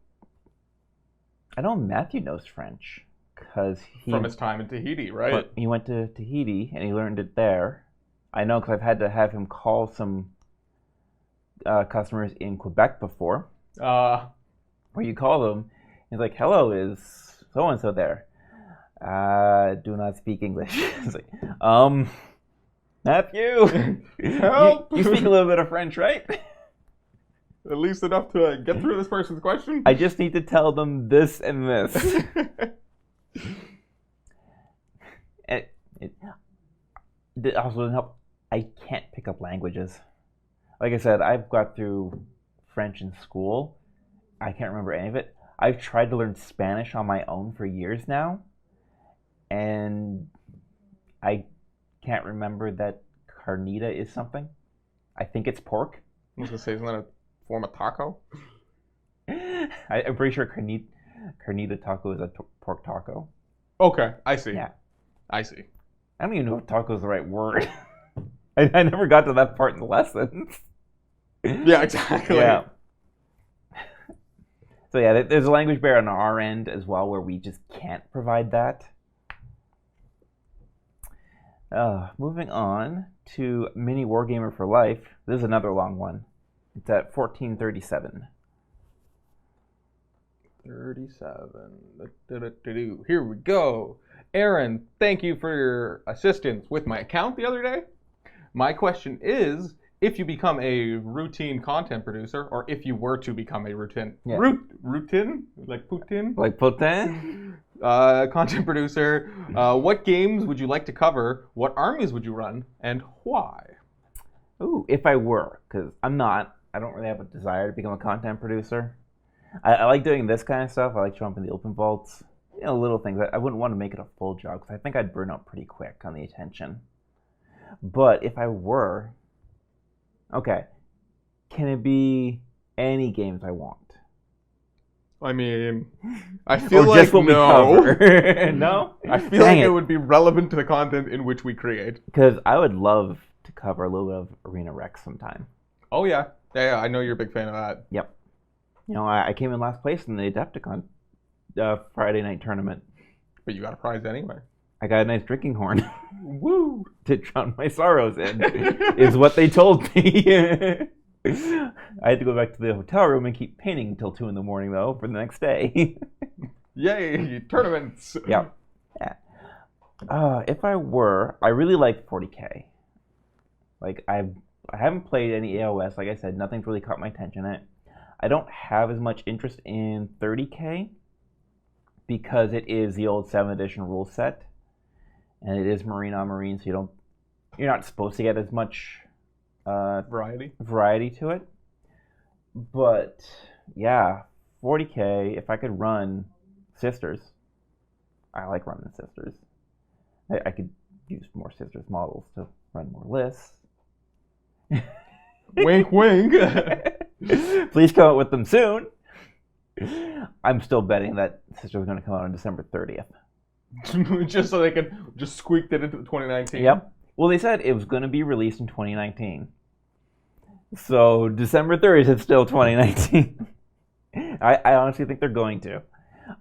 [SPEAKER 2] Matthew knows French because
[SPEAKER 3] From his time in Tahiti, right?
[SPEAKER 2] he went to Tahiti and he learned it there. I know because I've had to have him call some customers in Quebec before. Where you call them, he's like, "Hello, is so and so there?" Do not speak English. It's like, Matthew,
[SPEAKER 3] Help!
[SPEAKER 2] you speak a little bit of French, right?
[SPEAKER 3] At least enough to get through this person's question.
[SPEAKER 2] I just need to tell them this and this. It also doesn't help. I can't pick up languages. Like I said, I've got through French in school. I can't remember any of it. I've tried to learn Spanish on my own for years now, and I can't remember that carnita is something. I think it's pork.
[SPEAKER 3] I was gonna say, isn't that a form of taco?
[SPEAKER 2] I'm pretty sure carnita taco is a pork taco.
[SPEAKER 3] Okay, I see.
[SPEAKER 2] Yeah.
[SPEAKER 3] I see.
[SPEAKER 2] I don't even know if taco is the right word. I never got to that part in the lessons.
[SPEAKER 3] Yeah, exactly.
[SPEAKER 2] Yeah. So yeah, there's a language barrier on our end as well where we just can't provide that. Moving on to Mini Wargamer for Life. This is another long one. It's at 1437.
[SPEAKER 3] 37. Here we go. Erin, thank you for your assistance with my account the other day. My question is, if you become a routine content producer, or if you were to become a routine, routine, like Putin?
[SPEAKER 2] Like Putin?
[SPEAKER 3] Content producer, what games would you like to cover? What armies would you run? And why?
[SPEAKER 2] Ooh, if I were, because I'm not. I don't really have a desire to become a content producer. I like doing this kind of stuff. I like jumping the open vaults. You know, little things. I wouldn't want to make it a full job because I think I'd burn out pretty quick on the attention. But if I were, okay, can it be any games I want?
[SPEAKER 3] I mean, I feel
[SPEAKER 2] or
[SPEAKER 3] like
[SPEAKER 2] just what
[SPEAKER 3] no.
[SPEAKER 2] we cover. No?
[SPEAKER 3] I feel like it would be relevant to the content in which we create.
[SPEAKER 2] Because I would love to cover a little bit of Arena Rex sometime.
[SPEAKER 3] Oh, yeah. Yeah, I know you're a big fan of that.
[SPEAKER 2] Yep. You know, I came in last place in the Adepticon Friday night tournament.
[SPEAKER 3] But you got a prize anyway.
[SPEAKER 2] I got a nice drinking horn.
[SPEAKER 3] Woo!
[SPEAKER 2] To drown my sorrows in, is what they told me. I had to go back to the hotel room and keep painting until 2 in the morning, though, for the next day.
[SPEAKER 3] Yay, tournaments!
[SPEAKER 2] Yeah. If I were, I really like 40K. Like, I haven't played any AOS. Like I said, nothing's really caught my attention in it. I don't have as much interest in 30K because it is the old 7th edition rule set. And it is Marine on Marine, so you're not supposed to get as much variety to it. But yeah, 40K, if I could run Sisters, I like running Sisters. I could use more Sisters models to run more lists.
[SPEAKER 3] Wink, wink.
[SPEAKER 2] Please come out with them soon. I'm still betting that Sisters is going to come out on December 30th.
[SPEAKER 3] Just so they can just squeak it into 2019.
[SPEAKER 2] Yep. Well, they said it was going to be released in 2019. So December 30th is still 2019. I honestly think they're going to.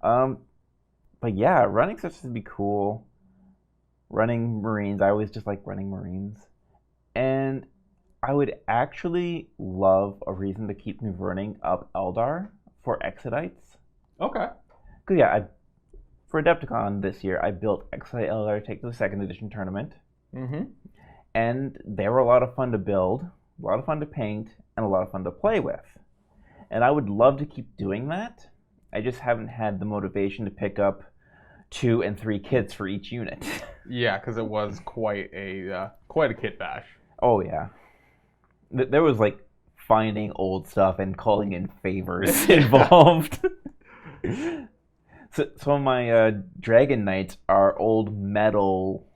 [SPEAKER 2] But yeah, running Sisters would be cool. Running Marines, I always just like running Marines. And I would actually love a reason to keep converting up Eldar for Exodites.
[SPEAKER 3] Okay.
[SPEAKER 2] Because yeah, for Adepticon this year, I built Exodite Eldar to take to the 2nd edition tournament.
[SPEAKER 3] Mm-hmm.
[SPEAKER 2] And they were a lot of fun to build. a lot of fun to paint, and a lot of fun to play with. And I would love to keep doing that. I just haven't had the motivation to pick up 2 and 3 kits for each unit.
[SPEAKER 3] Yeah, because it was quite a kit bash.
[SPEAKER 2] Oh yeah, there was like finding old stuff and calling in favors involved. So my Dragon Knights are old metal,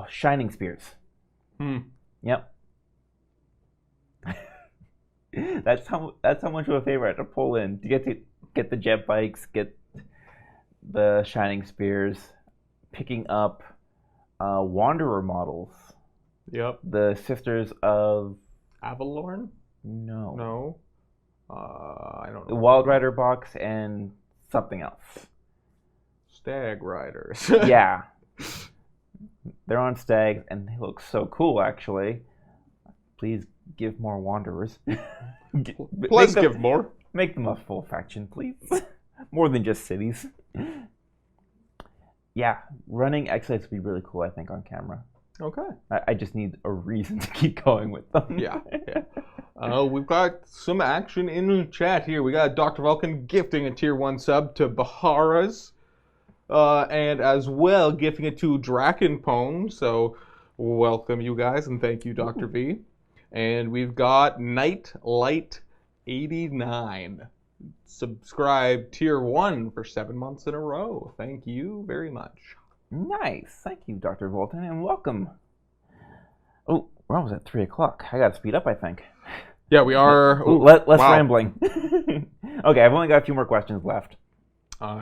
[SPEAKER 2] Shining Spears. Yep. That's how much of a favor I had to pull in to get the jet bikes, get the Shining Spears, picking up Wanderer models.
[SPEAKER 3] Yep.
[SPEAKER 2] The Sisters of
[SPEAKER 3] Avalorn?
[SPEAKER 2] No.
[SPEAKER 3] No. I don't
[SPEAKER 2] The
[SPEAKER 3] know.
[SPEAKER 2] Wild Rider box and something else.
[SPEAKER 3] Stag Riders.
[SPEAKER 2] Yeah. They're on stags and they look so cool actually. Please give more Wanderers.
[SPEAKER 3] Please give more.
[SPEAKER 2] Make them a full faction, please. More than just cities. Yeah, running X-Lights would be really cool, I think, on camera.
[SPEAKER 3] Okay.
[SPEAKER 2] I just need a reason to keep going with them.
[SPEAKER 3] Yeah. We've got some action in the chat here. We got Dr. Vulcan gifting a tier 1 sub to Baharas. And as well gifting it to Drakenpone. So welcome you guys and thank you, Dr. V. And we've got Nightlight89. Subscribe tier 1 for 7 months in a row. Thank you very much.
[SPEAKER 2] Nice. Thank you, Dr. Volton, and welcome. Oh, we're almost at 3 o'clock. I gotta speed up, I think.
[SPEAKER 3] Yeah, we are.
[SPEAKER 2] Less rambling. Okay, I've only got a few more questions left.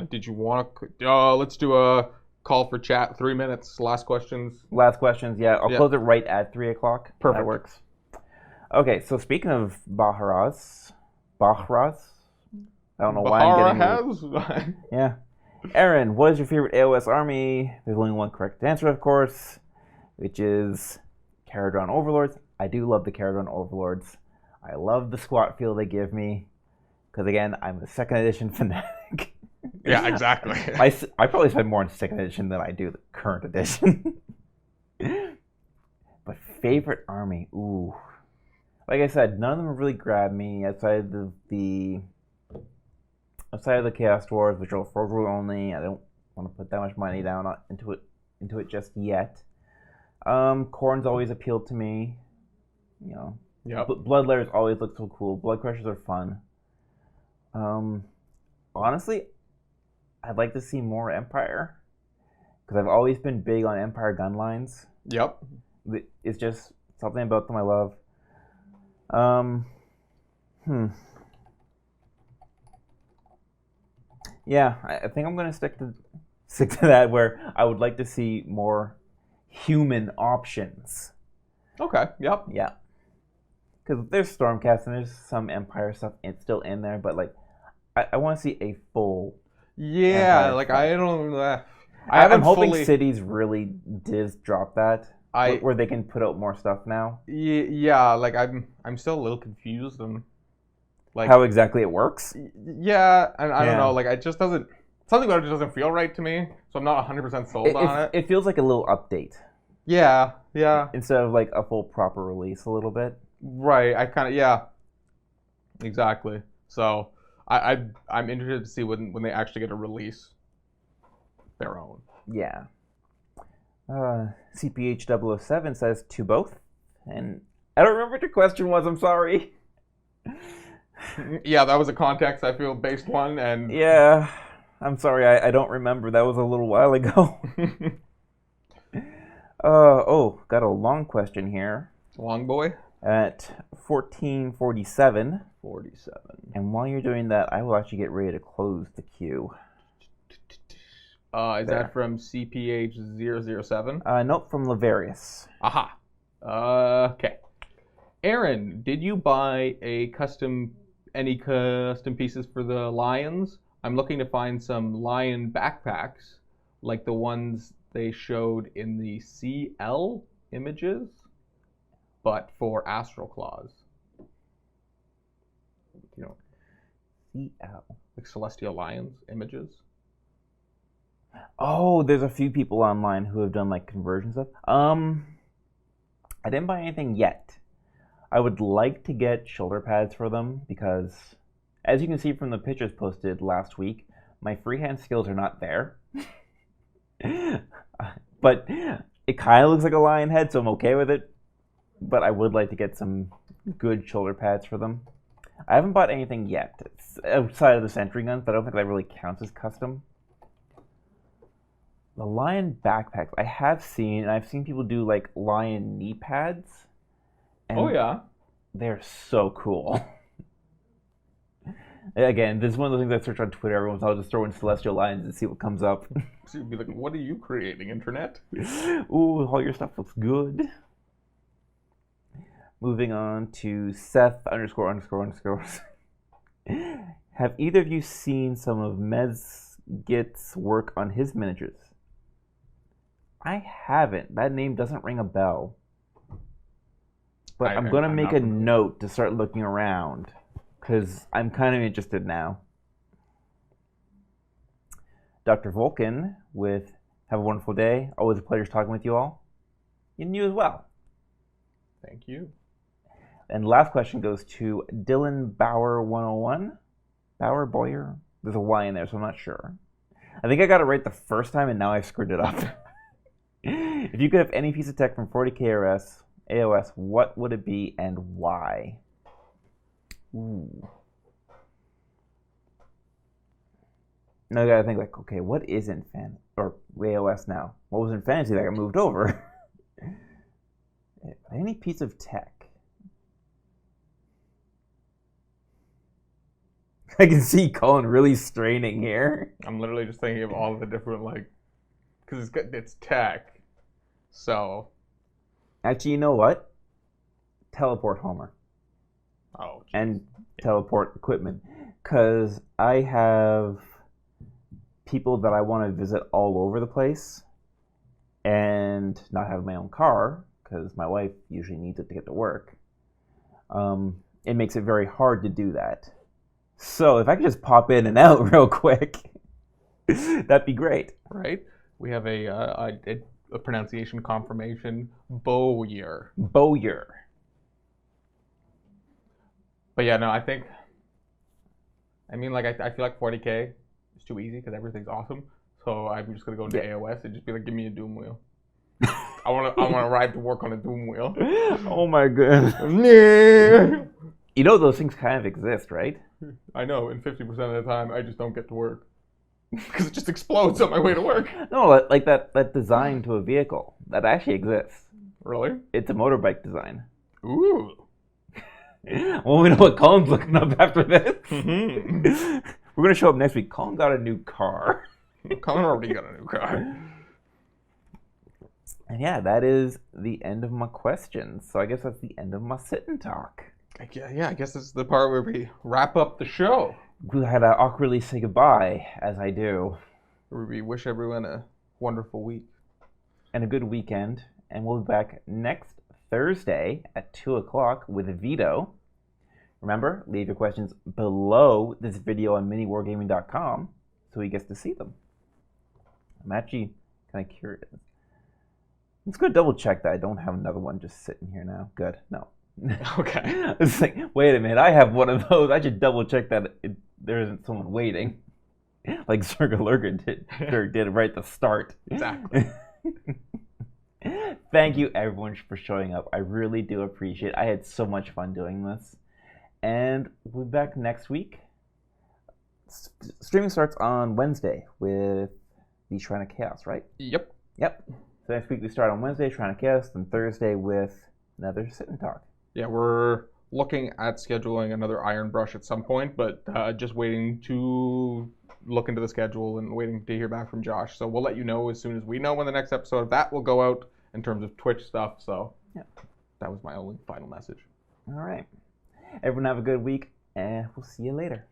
[SPEAKER 3] Did you want to... let's do a call for chat. 3 minutes. Last questions.
[SPEAKER 2] Last questions, yeah. I'll close it right at 3 o'clock.
[SPEAKER 3] Perfect.
[SPEAKER 2] That works. Okay, so speaking of Baharas, I don't know why I'm getting... Yeah. Erin, what is your favorite AOS army? There's only one correct answer, of course, which is Caradron Overlords. I do love the Caradron Overlords. I love the squat feel they give me. Because, again, I'm a 2nd edition fanatic.
[SPEAKER 3] Yeah, exactly.
[SPEAKER 2] I probably spend more on 2nd edition than I do the current edition. But favorite army? Ooh. Like I said, none of them really grabbed me outside the Chaos Dwarves, which are for rule only. I don't want to put that much money down into it just yet. Khorne's always appealed to me. You know,
[SPEAKER 3] yep.
[SPEAKER 2] Bloodlayers always look so cool. Blood Crushers are fun. Honestly, I'd like to see more Empire because I've always been big on Empire gun lines.
[SPEAKER 3] Yep.
[SPEAKER 2] It's just something about them I love. Yeah, I think I'm gonna stick to that where I would like to see more human options.
[SPEAKER 3] Okay. Yep.
[SPEAKER 2] Yeah. Because there's Stormcast and there's some Empire stuff still in there, but like I want to see a full.
[SPEAKER 3] Yeah,
[SPEAKER 2] Empire
[SPEAKER 3] like
[SPEAKER 2] stuff.
[SPEAKER 3] I don't.
[SPEAKER 2] I'm hoping cities really does drop that.
[SPEAKER 3] I
[SPEAKER 2] where they can put out more stuff now.
[SPEAKER 3] Yeah, like I'm still a little confused on like
[SPEAKER 2] how exactly it works.
[SPEAKER 3] Yeah, and I don't know, like it just doesn't. Something about it just doesn't feel right to me, so I'm not 100% sold on it.
[SPEAKER 2] It feels like a little update.
[SPEAKER 3] Yeah, yeah.
[SPEAKER 2] Instead of like a full proper release, a little bit.
[SPEAKER 3] Right. I kind of yeah. Exactly. So I'm interested to see when they actually get to release their own.
[SPEAKER 2] Yeah. CPH007 says to both, and I don't remember what your question was. I'm sorry.
[SPEAKER 3] Yeah, that was a context I feel based one, and
[SPEAKER 2] yeah, I'm sorry. I don't remember. That was a little while ago. Got a long question here.
[SPEAKER 3] Long boy.
[SPEAKER 2] At 1447.
[SPEAKER 3] 47.
[SPEAKER 2] And while you're doing that, I will actually get ready to close the queue.
[SPEAKER 3] Is that from CPH007?
[SPEAKER 2] Nope, from Laverius.
[SPEAKER 3] Aha. Okay. Erin, did you buy any custom pieces for the lions? I'm looking to find some lion backpacks, like the ones they showed in the CL images, but for Astral Claws. You know,
[SPEAKER 2] CL.
[SPEAKER 3] like Celestial Lions images.
[SPEAKER 2] Oh, there's a few people online who have done like conversion stuff. I didn't buy anything yet. I would like to get shoulder pads for them because, as you can see from the pictures posted last week, my freehand skills are not there. But it kind of looks like a lion head, so I'm okay with it. But I would like to get some good shoulder pads for them. I haven't bought anything yet. It's outside of the sentry guns, but I don't think that really counts as custom. The lion backpacks, I've seen people do like lion knee pads. And
[SPEAKER 3] Oh yeah.
[SPEAKER 2] they're so cool. Again, this is one of the things I search on Twitter. Everyone's I'll just throw in celestial lions and see what comes up.
[SPEAKER 3] So you'd be like, what are you creating, internet?
[SPEAKER 2] Ooh, all your stuff looks good. Moving on to Seth ___. Have either of you seen some of Mezgit's work on his miniatures? I haven't. That name doesn't ring a bell. But I'm going to make a note to start looking around because I'm kind of interested now. Dr. Vulcan with Have a Wonderful Day. Always a pleasure talking with you all. And you as well.
[SPEAKER 3] Thank you.
[SPEAKER 2] And the last question goes to Dylan Bauer 101. Bauer, Boyer? There's a Y in there, so I'm not sure. I think I got it right the first time, and now I've screwed it up. If you could have any piece of tech from 40K or AOS, what would it be and why? Ooh. Now I gotta think like, okay, what is in AOS now? What was in fantasy that got moved over? Any piece of tech. I can see Colin really straining here.
[SPEAKER 3] I'm literally just thinking of all the different because it's tech. So.
[SPEAKER 2] Actually, you know what? Teleport Homer.
[SPEAKER 3] Oh. Geez.
[SPEAKER 2] And teleport equipment. Because I have people that I want to visit all over the place and not have my own car because my wife usually needs it to get to work. It makes it very hard to do that. So if I could just pop in and out real quick, that'd be great.
[SPEAKER 3] Right? We have a pronunciation confirmation, Bowyer.
[SPEAKER 2] Bowyer.
[SPEAKER 3] But yeah, no, I feel like 40K is too easy because everything's awesome. So I'm just gonna go into AOS and just be like, give me a Doom wheel. I wanna ride to work on a Doom wheel.
[SPEAKER 2] Oh my goodness. You know those things kind of exist, right?
[SPEAKER 3] I know, and 50% of the time I just don't get to work. Because it just explodes on my way to work.
[SPEAKER 2] No, like that design to a vehicle. That actually exists.
[SPEAKER 3] Really?
[SPEAKER 2] It's a motorbike design.
[SPEAKER 3] Ooh.
[SPEAKER 2] Well, we know what Colin's looking up after this.
[SPEAKER 3] Mm-hmm.
[SPEAKER 2] We're going to show up next week. Colin got a new car.
[SPEAKER 3] Colin already got a new car.
[SPEAKER 2] And yeah, that is the end of my questions. So I guess that's the end of my sit and talk.
[SPEAKER 3] Yeah, I guess this is the part where we wrap up the show.
[SPEAKER 2] We had to awkwardly say goodbye, as I do.
[SPEAKER 3] We wish everyone a wonderful week.
[SPEAKER 2] And a good weekend. And we'll be back next Thursday at 2 o'clock with Vito. Remember, leave your questions below this video on MiniWarGaming.com so he gets to see them. I'm actually kind of curious. I'm just going to double check that I don't have another one just sitting here now. Good. No.
[SPEAKER 3] Okay.
[SPEAKER 2] It's like, wait a minute, I have one of those. I should double check that there isn't someone waiting. Like Zerga Lurga did right at the start.
[SPEAKER 3] Exactly.
[SPEAKER 2] Thank you everyone for showing up. I really do appreciate it. I had so much fun doing this. And we'll be back next week. Streaming starts on Wednesday with the Shrine of Chaos, right?
[SPEAKER 3] Yep.
[SPEAKER 2] So next week we start on Wednesday, Shrine of Chaos, and Thursday with another sit and talk.
[SPEAKER 3] Yeah, we're looking at scheduling another Iron Brush at some point, but just waiting to look into the schedule and waiting to hear back from Josh. So we'll let you know as soon as we know when the next episode of that will go out in terms of Twitch stuff. So yeah, that was my only final message.
[SPEAKER 2] All right. Everyone have a good week, and we'll see you later.